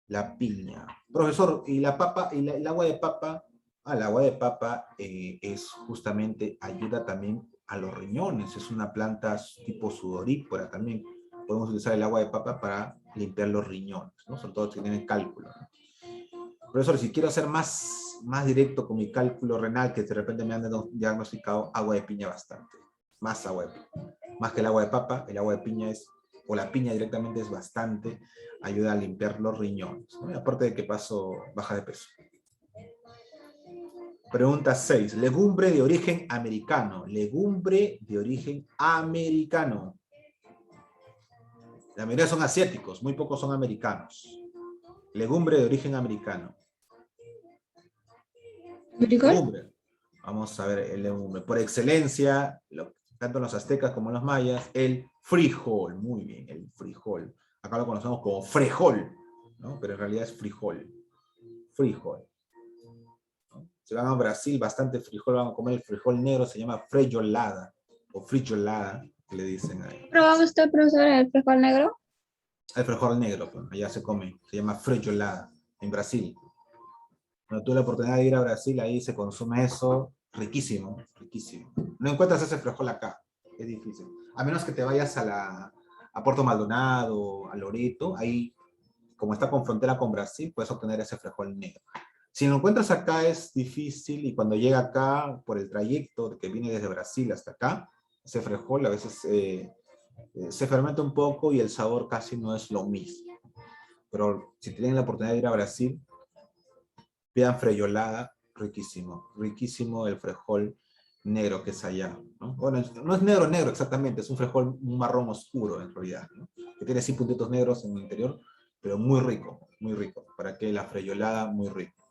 La piña. Profesor, ¿y la papa, y el agua de papa? Ah, el agua de papa es justamente, ayuda también a los riñones. Es una planta tipo sudorípara también. Podemos utilizar el agua de papa para limpiar los riñones, ¿no? Sobre todo si tienen cálculo, ¿no? Profesor, si quiero ser más directo con mi cálculo renal, que de repente me han diagnosticado, agua de piña bastante. Más agua de piña. Más que el agua de papa, el agua de piña es, o la piña directamente es bastante, ayuda a limpiar los riñones, ¿no? Y aparte de que paso baja de peso. Pregunta 6. Legumbre de origen americano. Legumbre de origen americano. La mayoría son asiáticos, muy pocos son americanos. Legumbre de origen americano. Legumbre. Vamos a ver el legumbre. Por excelencia, tanto los aztecas como los mayas, el frijol. Muy bien, el frijol. Acá lo conocemos como frejol, ¿no? Pero en realidad es frijol. Frijol. ¿No? Si van a Brasil, bastante frijol, van a comer el frijol negro, se llama frejolada, o frijolada, que le dicen ahí. ¿Probaba usted, profesor, el frijol negro? El frijol negro, pues, allá se come, se llama frejolada, en Brasil. Cuando tuve la oportunidad de ir a Brasil, ahí se consume eso, riquísimo, riquísimo. No encuentras ese frijol acá, es difícil. A menos que te vayas a Puerto Maldonado, a Loreto, ahí, como está con frontera con Brasil, puedes obtener ese frijol negro. Si lo encuentras acá es difícil, y cuando llega acá, por el trayecto que viene desde Brasil hasta acá, ese frijol a veces se fermenta un poco y el sabor casi no es lo mismo. Pero si tienen la oportunidad de ir a Brasil, pidan frejolada, riquísimo, riquísimo el frijol negro que es allá, ¿no? Bueno, no es negro negro exactamente, es un frijol un marrón oscuro en realidad, ¿no? Que tiene así puntitos negros en el interior, pero muy rico, para que la frejolada muy rico,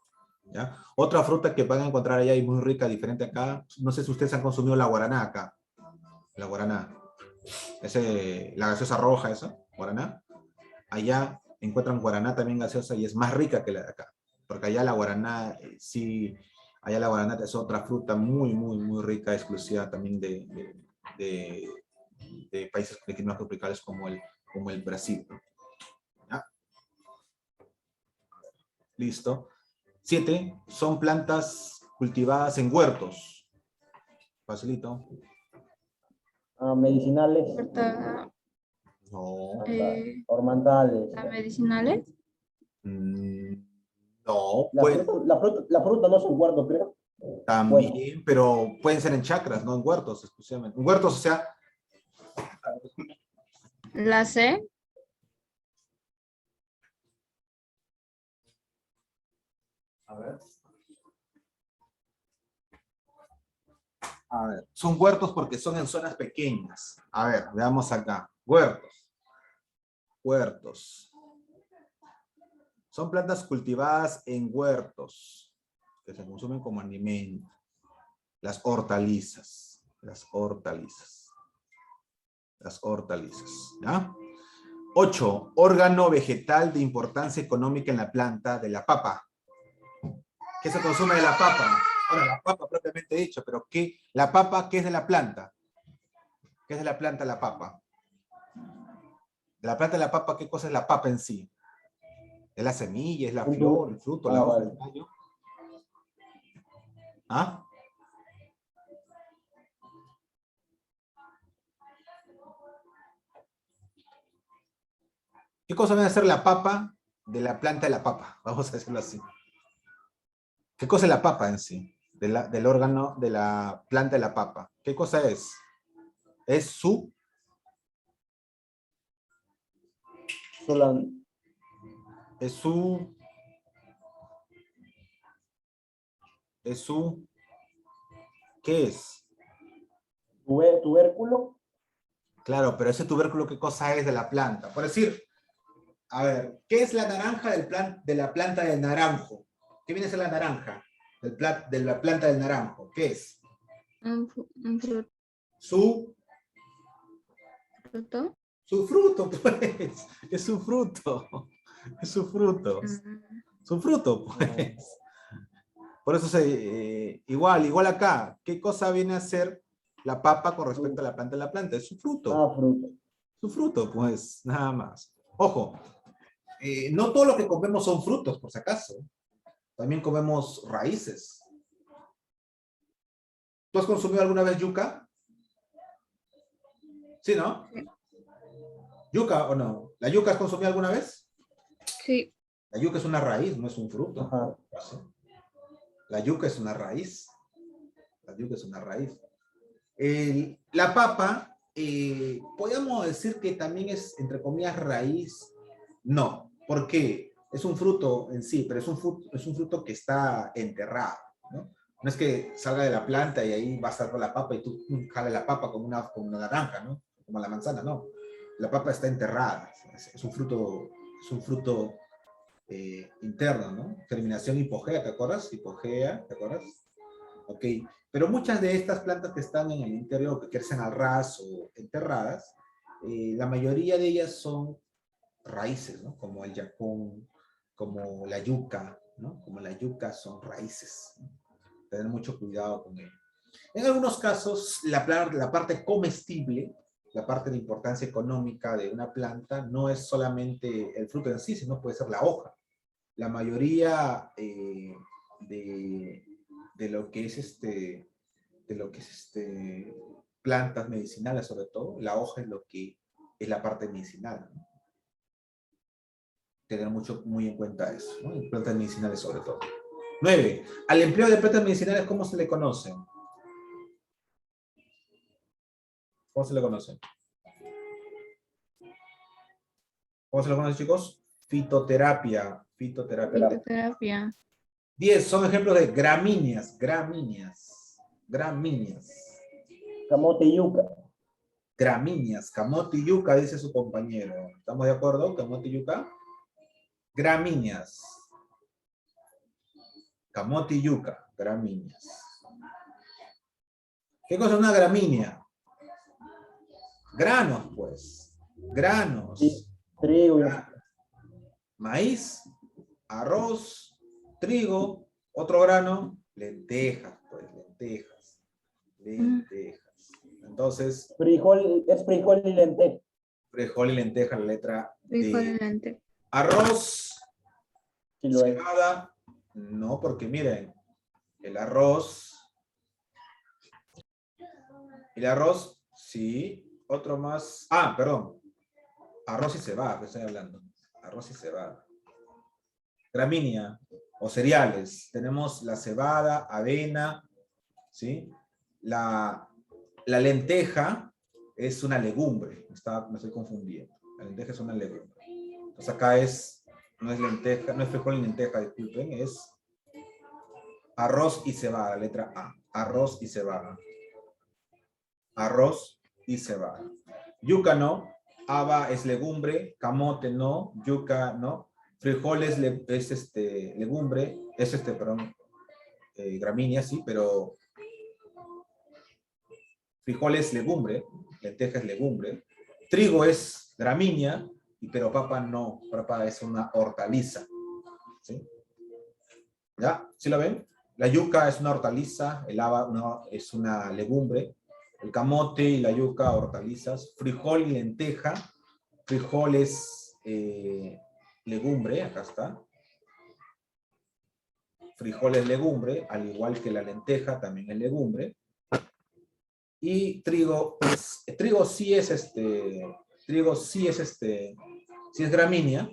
¿ya? Otra fruta que van a encontrar allá y muy rica, diferente acá, no sé si ustedes han consumido la guaraná acá, la guaraná, la gaseosa roja esa, guaraná, allá encuentran guaraná también gaseosa y es más rica que la de acá. Porque allá la guaraná, sí, allá la guaraná es otra fruta muy rica, exclusiva también de países de climas tropicales como el Brasil. ¿Ya? Listo. 7. Son plantas cultivadas en huertos. Facilito. Medicinales. No. Ornamentales. ¿Medicinales? No. La fruta no son huertos, creo. También, Bueno. pero pueden ser en chacras, no en huertos exclusivamente. En huertos, o sea... La C. A ver. A ver, son huertos porque son en zonas pequeñas. A ver, veamos acá. Huertos. Huertos. Son plantas cultivadas en huertos que se consumen como alimento. Las hortalizas. Las hortalizas. Las hortalizas. ¿Ya? 8. Órgano vegetal de importancia económica en la planta de la papa. ¿Qué se consume de la papa? Ahora, la papa propiamente dicho, pero ¿qué? ¿La papa qué es de la planta? ¿Qué es de la planta la papa? De la planta de la papa, ¿qué cosa es la papa en sí? ¿Es la semilla, es la flor, el fruto, la hoja, vale. el tallo? ¿Ah? ¿Qué cosa viene a ser la papa de la planta de la papa? Vamos a decirlo así. ¿Qué cosa es la papa en sí? Del órgano de la planta de la papa. ¿Qué cosa es? Es Sola- es su, es su, ¿qué es? Tubérculo. Claro, pero ese tubérculo, ¿qué cosa es de la planta? Por decir, a ver, ¿qué es la naranja de la planta del naranjo? ¿Qué viene a ser la naranja de la planta del naranjo? ¿Qué es? Un fruto. Su fruto, pues. Es su fruto. Es su fruto. Mm, Su fruto, pues. Por eso igual acá. ¿Qué cosa viene a ser la papa con respecto a la planta de la planta? Es su fruto. Ah, fruta. Su fruto, pues, nada más. Ojo, no todo lo que comemos son frutos, por si acaso. También comemos raíces. ¿Tú has consumido alguna vez yuca? ¿Sí, no? sí. ¿Yuca o no? ¿La yuca has consumido alguna vez? Sí. La yuca es una raíz, no es un fruto. Ajá. La yuca es una raíz. La yuca es una raíz. La papa, podríamos decir que también es, entre comillas, raíz. No. ¿Por qué? Es un fruto en sí, pero es un fruto que está enterrado, ¿no? No es que salga de la planta y ahí va a estar con la papa y tú jales la papa como una naranja, ¿no? Como la manzana, no. La papa está enterrada. Es un fruto interno, ¿no? Germinación hipogea, ¿te acuerdas? Hipogea, ¿te acuerdas? Ok. Pero muchas de estas plantas que están en el interior, que crecen al ras o enterradas, la mayoría de ellas son raíces, ¿no? Como el yacón, como la yuca, ¿no? Como la yuca son raíces, ¿no? Tener mucho cuidado con ello. En algunos casos, la parte comestible, la parte de importancia económica de una planta, no es solamente el fruto en sí, sino puede ser la hoja. La mayoría de lo que es plantas medicinales, sobre todo, la hoja es lo que es la parte medicinal, ¿no? Tener muy en cuenta eso, ¿no? En plantas medicinales sobre todo. 9. Al empleo de plantas medicinales, ¿cómo se le conoce? ¿Cómo se le conoce? ¿Cómo se le conoce, chicos? Fitoterapia. Fitoterapia. Fitoterapia. 10. Son ejemplos de gramíneas. Camote y yuca. Gramíneas. Camote y yuca, dice su compañero. ¿Estamos de acuerdo? Camote y yuca. Gramíneas. Camote y yuca. Gramíneas. ¿Qué cosa es una gramínea? Granos, pues. Granos. Sí, trigo. Maíz, arroz, trigo, otro grano, lentejas, pues, lentejas. Entonces, Frijol, es frijol y lenteja. frijol y lenteja, la letra D. Frijol. Arroz, Sí lo es. cebada, no, porque miren, el arroz, sí, otro más, perdón, arroz y cebada, que estoy hablando, arroz y cebada. Gramínea, o cereales, tenemos la cebada, avena, ¿sí? La lenteja es una legumbre, me estoy confundiendo, la lenteja es una legumbre. Entonces acá no es lenteja, no es frijol y lenteja, disculpen, es arroz y cebada, letra A. Arroz y cebada. Arroz y cebada. Yuca no, haba es legumbre, camote no, yuca no, frijol es legumbre, gramínea, sí, pero frijol es legumbre, lenteja es legumbre, trigo es gramínea, pero papa no, papa es una hortaliza, ¿sí? ¿Ya? ¿Sí la ven? La yuca es una hortaliza, el haba es una legumbre, el camote y la yuca hortalizas, frijol y lenteja, frijol es legumbre, acá está, frijol es legumbre, al igual que la lenteja también es legumbre, y trigo sí es sí es gramínea,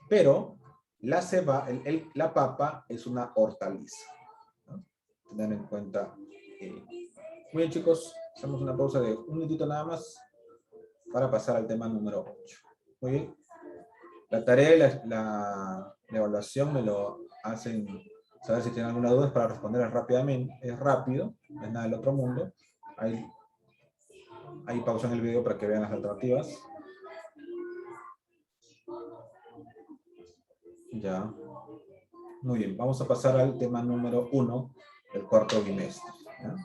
pero la ceba, la papa es una hortaliza, ¿no? Tener en cuenta. Muy bien, chicos, hacemos una pausa de un minutito nada más para pasar al tema número 8. Muy bien. La tarea y la evaluación me lo hacen saber si tienen alguna duda para responder rápidamente. Es rápido, no es nada del otro mundo. Ahí pausan el video para que vean las alternativas. Ya. Muy bien, vamos a pasar al tema número 1 del cuarto bimestre, ¿ya?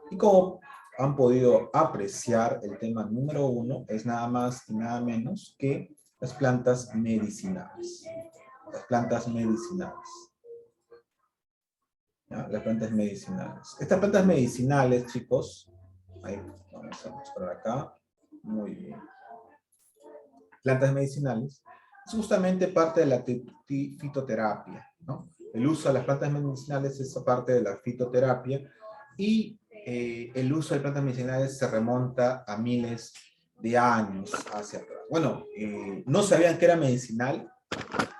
Y como han podido apreciar, el tema número 1 es nada más y nada menos que las plantas medicinales. Las plantas medicinales. ¿Ya? Las plantas medicinales. Estas plantas medicinales, chicos, ahí vamos a mostrar acá. Muy bien. Plantas medicinales es justamente parte de la fitoterapia, ¿no? El uso de las plantas medicinales es parte de la fitoterapia y el uso de plantas medicinales se remonta a miles de años hacia atrás. Bueno, no sabían que era medicinal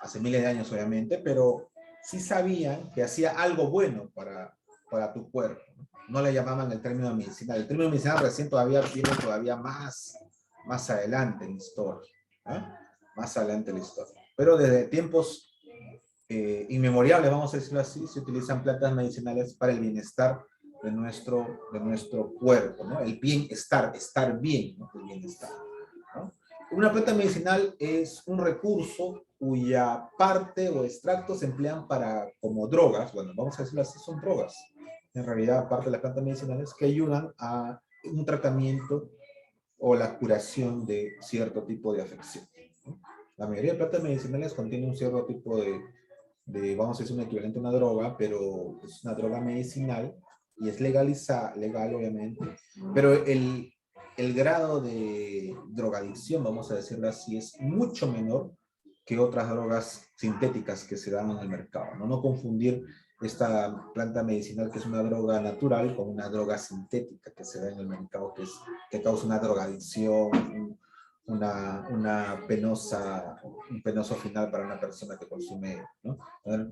hace miles de años, obviamente, pero sí sabían que hacía algo bueno para tu cuerpo. No le llamaban el término medicinal. El término medicinal recién viene todavía más adelante en la historia, ¿eh? Más adelante en la historia. Pero desde tiempos inmemoriales, vamos a decirlo así, se utilizan plantas medicinales para el bienestar de nuestro cuerpo, ¿no? El bienestar, estar bien, ¿no? El bienestar, ¿no? Una planta medicinal es un recurso cuya parte o extractos se emplean como drogas, bueno, vamos a decirlo así, son drogas. En realidad, parte de las plantas medicinales que ayudan a un tratamiento o la curación de cierto tipo de afección, ¿no? La mayoría de plantas medicinales contienen un cierto tipo vamos a decir, un equivalente a una droga, pero es una droga medicinal y es legal obviamente, pero el grado de drogadicción, vamos a decirlo así, es mucho menor que otras drogas sintéticas que se dan en el mercado, ¿no? No confundir esta planta medicinal, que es una droga natural, con una droga sintética que se da en el mercado, que causa una drogadicción, un penoso final para una persona que consume, ¿no?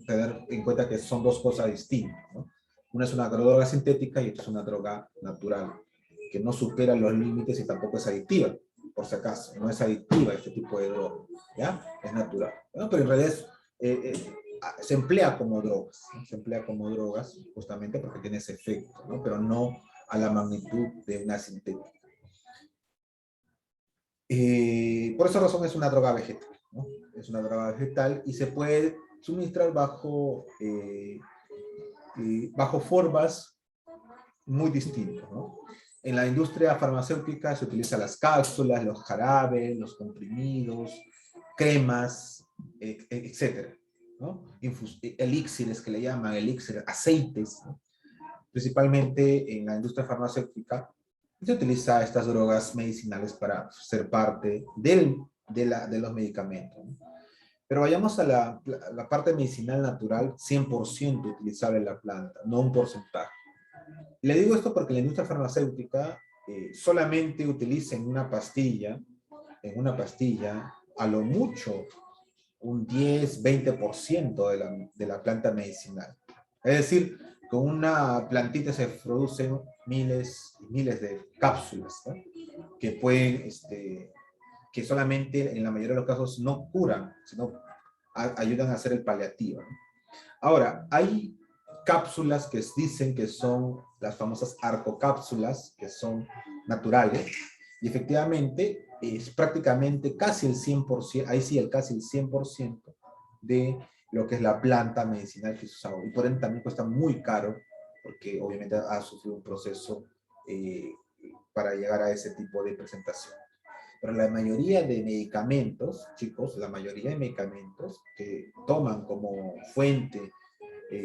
Tener en cuenta que son dos cosas distintas, ¿no? Una es una droga sintética y otra es una droga natural, que no supera los límites y tampoco es adictiva, por si acaso. No es adictiva este tipo de droga, ¿ya? Es natural, ¿no? Pero en realidad se emplea como drogas, ¿no? Se emplea como drogas justamente porque tiene ese efecto, ¿no? Pero no a la magnitud de una sintética. Por esa razón es una droga vegetal, ¿no? Es una droga vegetal y se puede suministrar bajo formas muy distintas, ¿no? En la industria farmacéutica se utilizan las cápsulas, los jarabes, los comprimidos, cremas, etcétera, ¿no? Elixires que le llaman, elixir, aceites, ¿no? Principalmente en la industria farmacéutica se utiliza estas drogas medicinales para ser parte de los medicamentos, ¿no? Pero vayamos a la parte medicinal natural, 100% utilizable en la planta, no un porcentaje. Le digo esto porque la industria farmacéutica solamente utiliza en una pastilla, a lo mucho, un 10-20% de la planta medicinal. Es decir, con una plantita se producen miles y miles de cápsulas, ¿no? Que pueden, que solamente en la mayoría de los casos no curan, sino ayudan a hacer el paliativo, ¿no? Ahora, hay cápsulas que dicen que son las famosas arcocápsulas, que son naturales, y efectivamente es prácticamente casi el 100%, ahí sí, casi el 100% de lo que es la planta medicinal que se usa, y por ende también cuesta muy caro, porque obviamente ha sufrido un proceso para llegar a ese tipo de presentación. Pero la mayoría de medicamentos, chicos, la mayoría de medicamentos que toman como fuente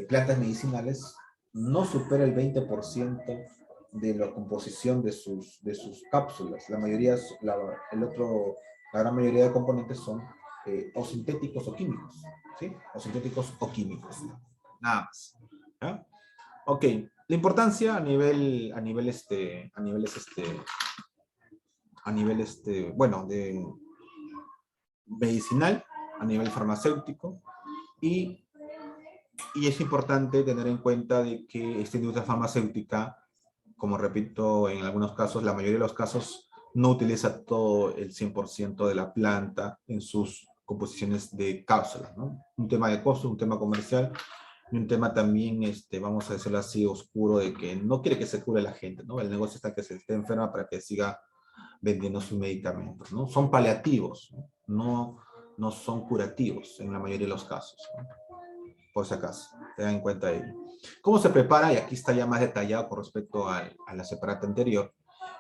plantas medicinales no supera el 20% de la composición de sus cápsulas. La gran mayoría de componentes son o sintéticos o químicos, ¿sí? O sintéticos o químicos, nada más, ¿ya? Ok, la importancia a nivel bueno, medicinal, a nivel farmacéutico, y es importante tener en cuenta de que esta industria farmacéutica, como repito, en algunos casos, la mayoría de los casos, no utiliza todo el 100% de la planta en sus composiciones de cápsulas, ¿no? Un tema de costo, un tema comercial, y un tema también, vamos a decirlo así, oscuro, de que no quiere que se cure la gente, ¿no? El negocio está que se esté enferma para que siga vendiendo sus medicamentos, ¿no? Son paliativos, ¿no? No son curativos en la mayoría de los casos, ¿no? Por si acaso, tengan en cuenta ello. ¿Cómo se prepara? Y aquí está ya más detallado con respecto a la separata anterior.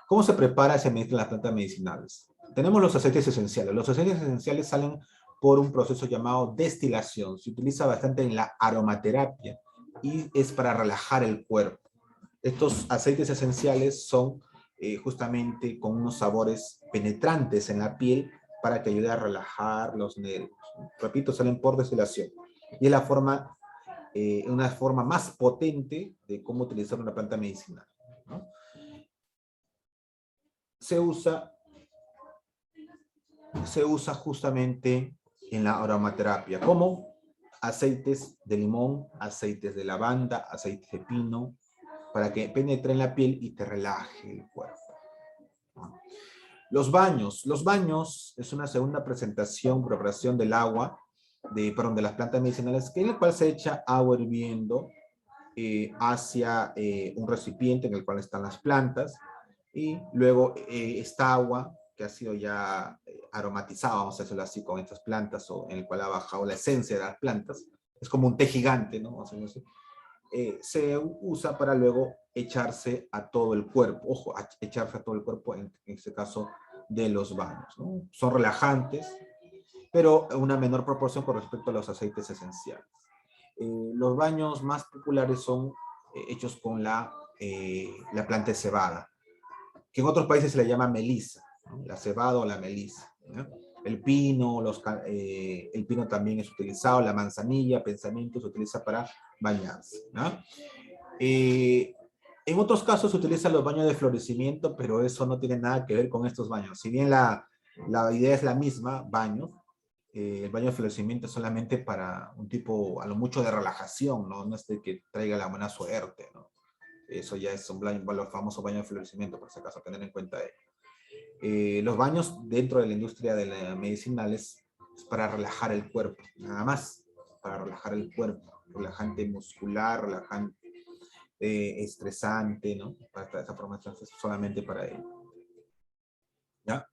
¿Cómo se prepara y se administran las plantas medicinales? Tenemos los aceites esenciales. Los aceites esenciales salen por un proceso llamado destilación. Se utiliza bastante en la aromaterapia y es para relajar el cuerpo. Estos aceites esenciales son justamente con unos sabores penetrantes en la piel para que ayude a relajar los nervios. Repito, salen por destilación. Y es una forma más potente de cómo utilizar una planta medicinal, ¿no? Se usa justamente en la aromaterapia, como aceites de limón, aceites de lavanda, aceites de pino, para que penetre en la piel y te relaje el cuerpo. Los baños es una segunda preparación del agua, de las plantas medicinales, en el cual se echa agua hirviendo hacia un recipiente en el cual están las plantas, y luego esta agua que ha sido ya aromatizada, vamos a decirlo así, con estas plantas, o en el cual ha bajado la esencia de las plantas, es como un té gigante, ¿no? Vamos a decirlo así. Se usa para luego echarse a todo el cuerpo, ojo, echarse a todo el cuerpo, en este caso de los baños, ¿no? Son relajantes, pero en una menor proporción con respecto a los aceites esenciales. Los baños más populares son hechos con la planta de cebada, que en otros países se le llama melisa, ¿no? La cebada o la melisa, ¿no? El pino, el pino también es utilizado, la manzanilla, pensamiento, se utiliza para bañarse, ¿no? En otros casos se utilizan los baños de florecimiento, pero eso no tiene nada que ver con estos baños. Si bien la idea es la misma, el baño de florecimiento es solamente para un tipo, a lo mucho, de relajación, ¿no? No es de que traiga la buena suerte, ¿no? Eso ya es los famosos baños de florecimiento, por si acaso, tener en cuenta ello. Los baños dentro de la industria de la medicinal es para relajar el cuerpo, nada más, para relajar el cuerpo, relajante muscular, relajante estresante, ¿no? Para esa formación es solamente para ello. ¿Ya?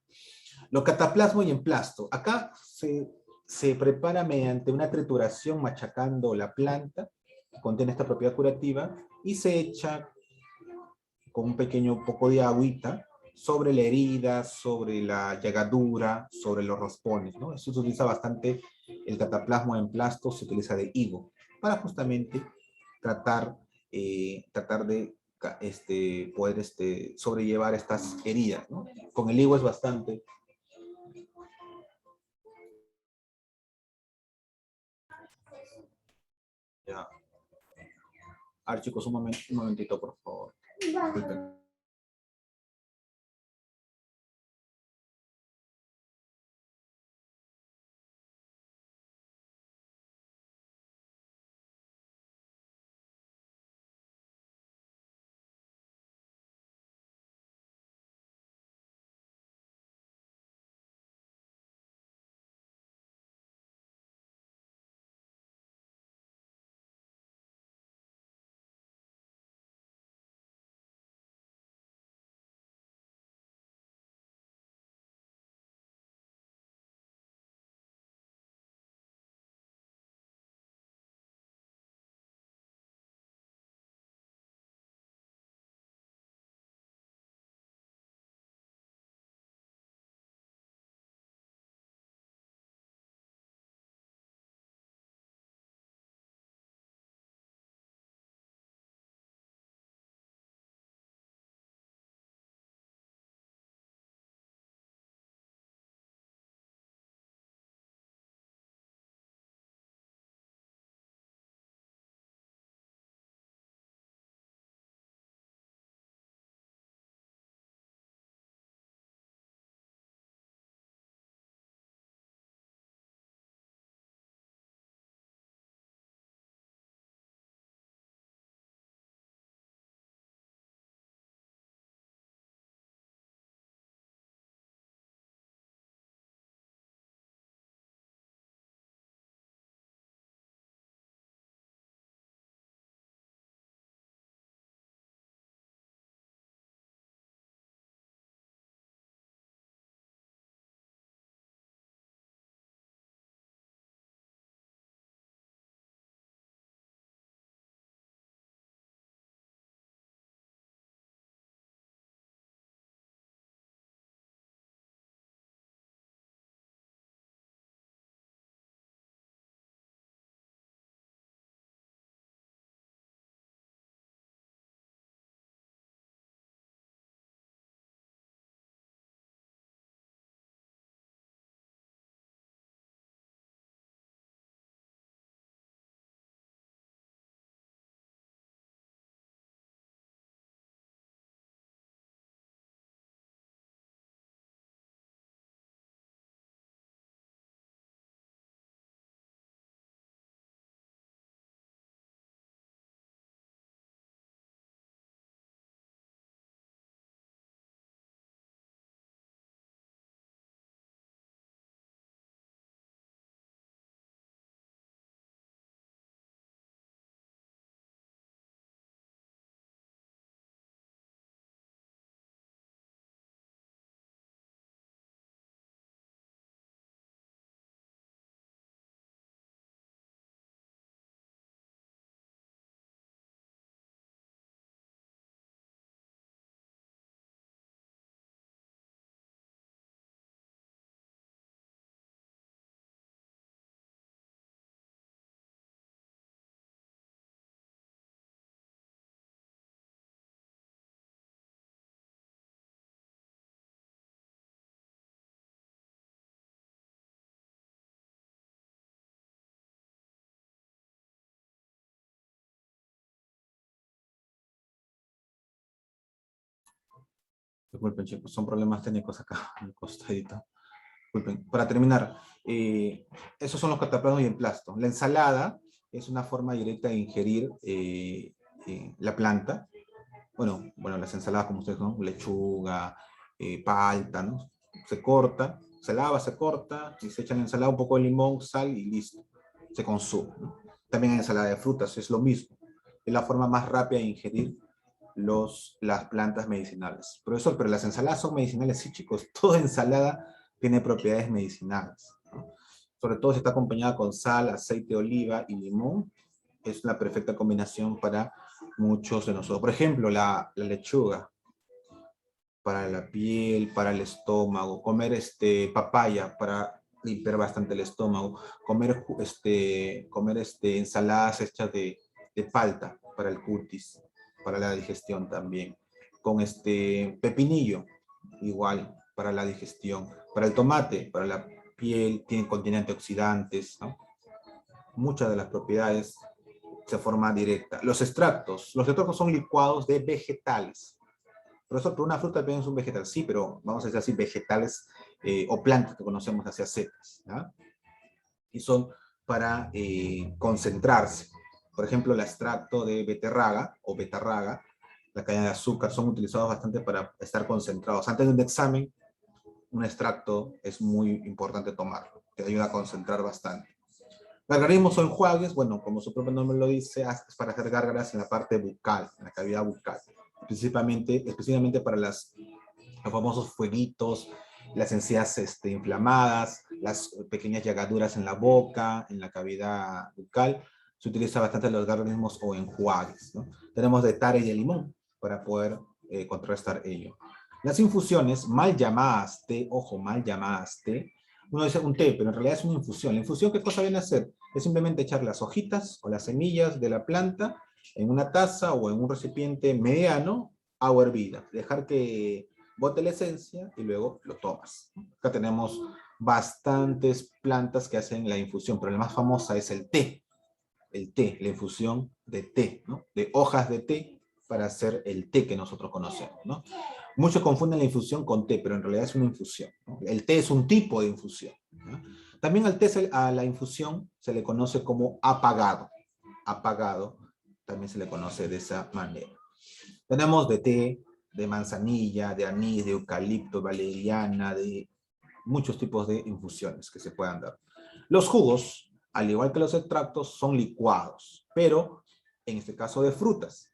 Lo cataplasmo y emplasto. Acá se prepara mediante una trituración, machacando la planta, que contiene esta propiedad curativa, y se echa con un pequeño poco de agüita sobre la herida, sobre la llagadura, sobre los raspones, ¿no? Eso se utiliza bastante, el cataplasmo en emplasto se utiliza de higo, para justamente tratar de poder sobrellevar estas heridas, ¿no? Con el higo es bastante. Ya. A ver, chicos, un momentito, por favor. Disculpen. Disculpen, chicos, son problemas técnicos acá en el costadito. Disculpen. Para terminar, esos son los cataplasmas y emplasto. La ensalada es una forma directa de ingerir la planta. Bueno, las ensaladas, como ustedes saben, lechuga, palta, ¿no? Se corta, se lava, se corta, y se echa en la ensalada un poco de limón, sal y listo. Se consume, ¿no? También en ensalada de frutas es lo mismo. Es la forma más rápida de ingerir las plantas medicinales. Profesor, pero las ensaladas son medicinales. Sí, chicos, toda ensalada tiene propiedades medicinales, ¿no? Sobre todo si está acompañada con sal, aceite de oliva y limón, es la perfecta combinación para muchos de nosotros. Por ejemplo, la lechuga, para la piel, para el estómago, comer papaya para limpiar bastante el estómago, comer ensaladas hechas de palta para el cutis, para la digestión también, con pepinillo, igual, para la digestión, para el tomate, para la piel, contiene antioxidantes, ¿no? Muchas de las propiedades de forma directa. Los extractos son licuados de vegetales. Profesor, pero una fruta también es un vegetal. Sí, pero vamos a decir así, vegetales o plantas que conocemos hacia secas, ¿ya? Y son para concentrarse. Por ejemplo, el extracto de beterraga o betarraga, la caña de azúcar, son utilizados bastante para estar concentrados. Antes de un examen, un extracto es muy importante tomarlo. Te ayuda a concentrar bastante. Gargarismos o enjuagues, bueno, como su propio nombre lo dice, es para hacer gárgaras en la parte bucal, en la cavidad bucal. Específicamente para los famosos fueguitos, las encías inflamadas, las pequeñas llagaduras en la boca, en la cavidad bucal. Se utiliza bastante los gargarismos o enjuagues, ¿no? Tenemos de tare y de limón para poder contrarrestar ello. Las infusiones, mal llamadas té, ojo, mal llamadas té. Uno dice un té, pero en realidad es una infusión. ¿La infusión qué cosa viene a hacer? Es simplemente echar las hojitas o las semillas de la planta en una taza o en un recipiente mediano, agua hervida. Dejar que bote la esencia y luego lo tomas. Acá tenemos bastantes plantas que hacen la infusión, pero la más famosa es el té. El té, la infusión de té, ¿no? De hojas de té para hacer el té que nosotros conocemos, ¿no? Muchos confunden la infusión con té, pero en realidad es una infusión, ¿no? El té es un tipo de infusión, ¿no? También a la infusión se le conoce como apagado. Apagado también se le conoce de esa manera. Tenemos de té, de manzanilla, de anís, de eucalipto, valeriana, de muchos tipos de infusiones que se puedan dar. Los jugos, al igual que los extractos, son licuados, pero en este caso de frutas.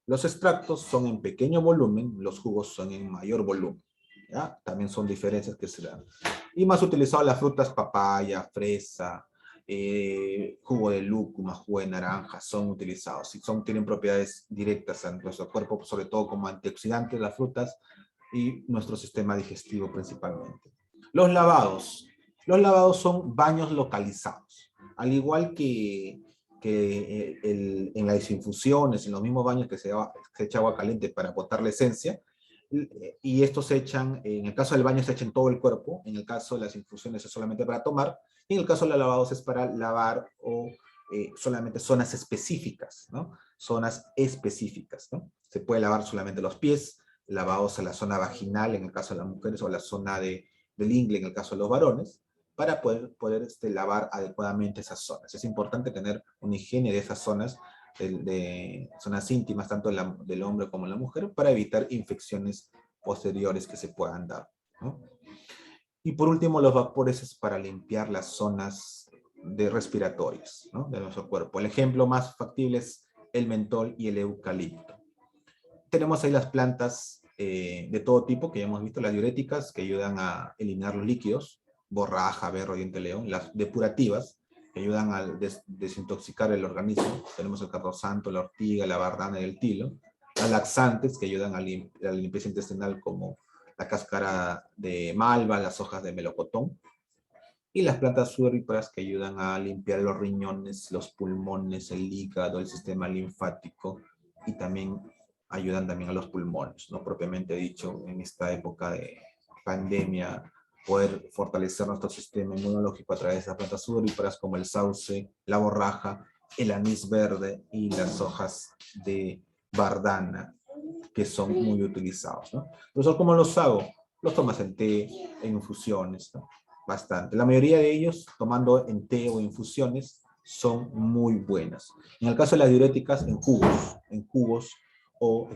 Los extractos son en pequeño volumen, los jugos son en mayor volumen, ¿ya? También son diferencias que se dan. Y más utilizado las frutas papaya, fresa, jugo de lúcuma, jugo de naranja, son utilizados. Y tienen propiedades directas a nuestro cuerpo, sobre todo como antioxidantes las frutas y nuestro sistema digestivo principalmente. Los lavados. Los lavados son baños localizados. Al igual que en las infusiones, en los mismos baños que se echa agua caliente para botar la esencia, y estos se echan, en el caso del baño se echa en todo el cuerpo, en el caso de las infusiones es solamente para tomar, y en el caso de los lavados es para lavar o solamente zonas específicas, ¿no? Zonas específicas, ¿no? Se puede lavar solamente los pies, lavados a la zona vaginal en el caso de las mujeres o la zona del ingle en el caso de los varones, para poder lavar adecuadamente esas zonas. Es importante tener una higiene de esas zonas, de zonas íntimas, tanto del hombre como de la mujer, para evitar infecciones posteriores que se puedan dar, ¿no? Y por último, los vapores es para limpiar las zonas respiratorias, ¿no? De nuestro cuerpo. El ejemplo más factible es el mentol y el eucalipto. Tenemos ahí las plantas de todo tipo que ya hemos visto, las diuréticas que ayudan a eliminar los líquidos, borraja, berro, diente león, las depurativas que ayudan a desintoxicar el organismo, tenemos el cardosanto, la ortiga, la bardana y el tilo, las laxantes que ayudan a la limpieza intestinal como la cáscara de malva, las hojas de melocotón, y las plantas sudoríparas que ayudan a limpiar los riñones, los pulmones, el hígado, el sistema linfático, y también ayudan también a los pulmones, ¿no? Propiamente dicho, en esta época de pandemia, poder fortalecer nuestro sistema inmunológico a través de las plantas sudoríparas como el sauce, la borraja, el anís verde y las hojas de bardana, que son muy utilizados, ¿no? Entonces, ¿cómo los hago? Los tomas en té, en infusiones, ¿no? Bastante. La mayoría de ellos, tomando en té o infusiones, son muy buenas. En el caso de las diuréticas, en jugos o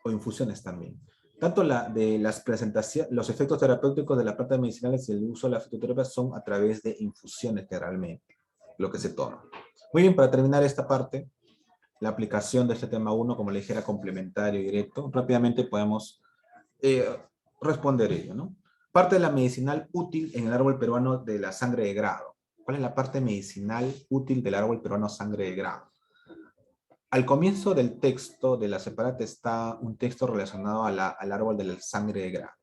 infusiones también. Tanto de las presentaciones, los efectos terapéuticos de las plantas medicinales y el uso de la fitoterapia son a través de infusiones generalmente, lo que se toma. Muy bien, para terminar esta parte, la aplicación de este tema 1, como le dije, era complementario y directo. Rápidamente podemos responder ello, ¿no? Parte de la medicinal útil en el árbol peruano de la sangre de grado. ¿Cuál es la parte medicinal útil del árbol peruano sangre de grado? Al comienzo del texto de la separata está un texto relacionado al árbol de la sangre de grado.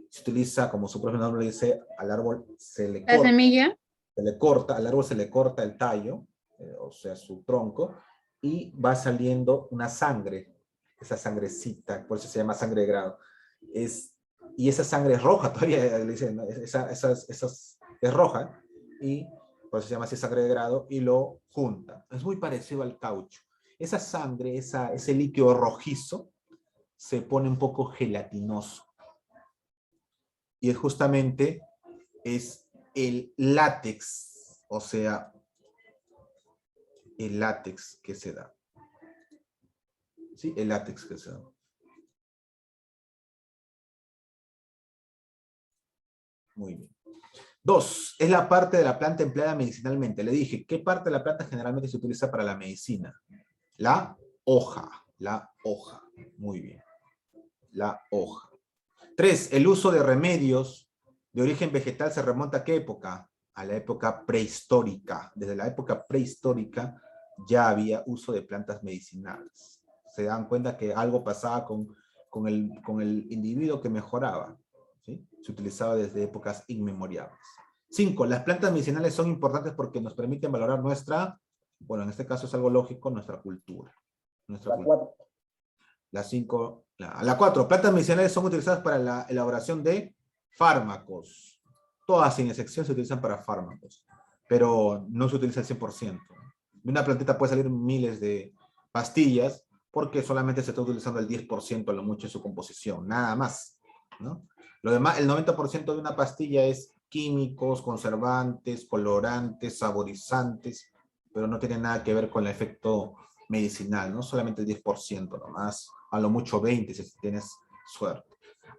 Se utiliza, como su propio nombre dice, al árbol La semilla. al árbol se le corta el tallo, o sea, su tronco, y va saliendo una sangre, esa sangrecita, por eso se llama sangre de grado. Y esa sangre es roja, todavía le dicen, ¿no? Es roja, y por eso se llama así sangre de grado, y lo junta. Es muy parecido al caucho. Esa sangre, ese líquido rojizo, se pone un poco gelatinoso. Y es justamente el látex, o sea, el látex que se da. ¿Sí? El látex que se da. Muy bien. 2. Es la parte de la planta empleada medicinalmente. Le dije, ¿qué parte de la planta generalmente se utiliza para la medicina? La hoja. La hoja. Muy bien. La hoja. 3. El uso de remedios de origen vegetal se remonta ¿a qué época? A la época prehistórica. Desde la época prehistórica ya había uso de plantas medicinales. Se dan cuenta que algo pasaba con el individuo que mejoraba. ¿Sí? Se utilizaba desde épocas inmemorables. 5. Las plantas medicinales son importantes porque nos permiten valorar nuestra, bueno, en este caso es algo lógico, nuestra cultura. Nuestra cultura. 4. La 5. La 4. Plantas medicinales son utilizadas para la elaboración de fármacos. Todas, sin excepción, se utilizan para fármacos. Pero no se utiliza el 100%. De una plantita puede salir miles de pastillas porque solamente se está utilizando el 10% a lo mucho de su composición. Nada más, ¿no? Lo demás, el 90% de una pastilla es químicos, conservantes, colorantes, saborizantes, pero no tiene nada que ver con el efecto medicinal, ¿no? Solamente el 10% nomás, a lo mucho 20% si tienes suerte.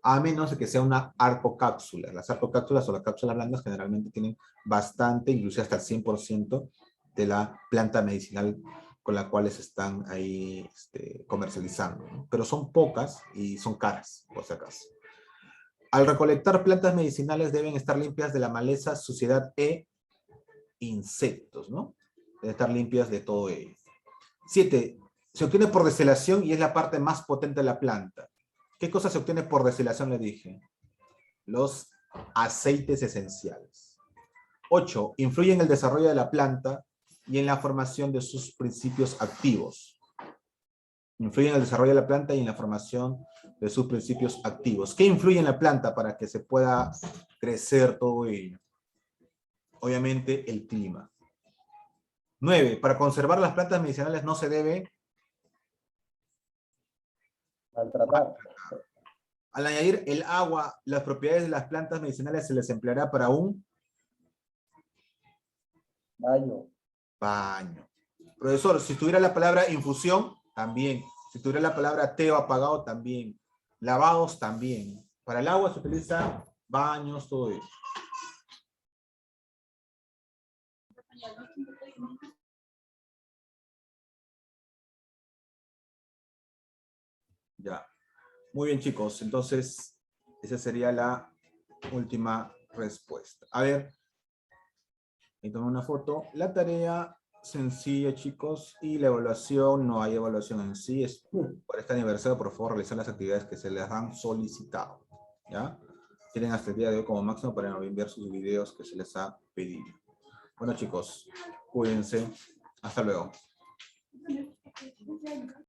A menos de que sea una arcocápsula. Las arcocápsulas o las cápsulas blandas generalmente tienen bastante, incluso hasta el 100% de la planta medicinal con la cual se están ahí comercializando, ¿no? Pero son pocas y son caras, por si acaso. Al recolectar plantas medicinales deben estar limpias de la maleza, suciedad e insectos, ¿no? Deben estar limpias de todo ello. 7. Se obtiene por destilación y es la parte más potente de la planta. ¿Qué cosa se obtiene por destilación? Le dije. Los aceites esenciales. 8. Influye en el desarrollo de la planta y en la formación de sus principios activos. Influye en el desarrollo de la planta y en la formación de sus principios activos. ¿Qué influye en la planta para que se pueda crecer todo ello? Obviamente el clima. 9. Para conservar las plantas medicinales no se debe Maltratar. Al añadir el agua, las propiedades de las plantas medicinales se les empleará para un Baño. baño. Profesor, si tuviera la palabra infusión, también. Si tuviera la palabra té o apagado, también. Lavados, también. Para el agua se utiliza baños, todo eso. Ya. Muy bien, chicos. Entonces, esa sería la última respuesta. A ver, y tomé una foto. La tarea sencilla, chicos, y la evaluación, no hay evaluación en sí. Es por este aniversario, por favor, realizar las actividades que se les han solicitado. ¿Ya? Tienen hasta el día de hoy como máximo para enviar sus videos que se les ha pedido. Bueno, chicos, cuídense. Hasta luego.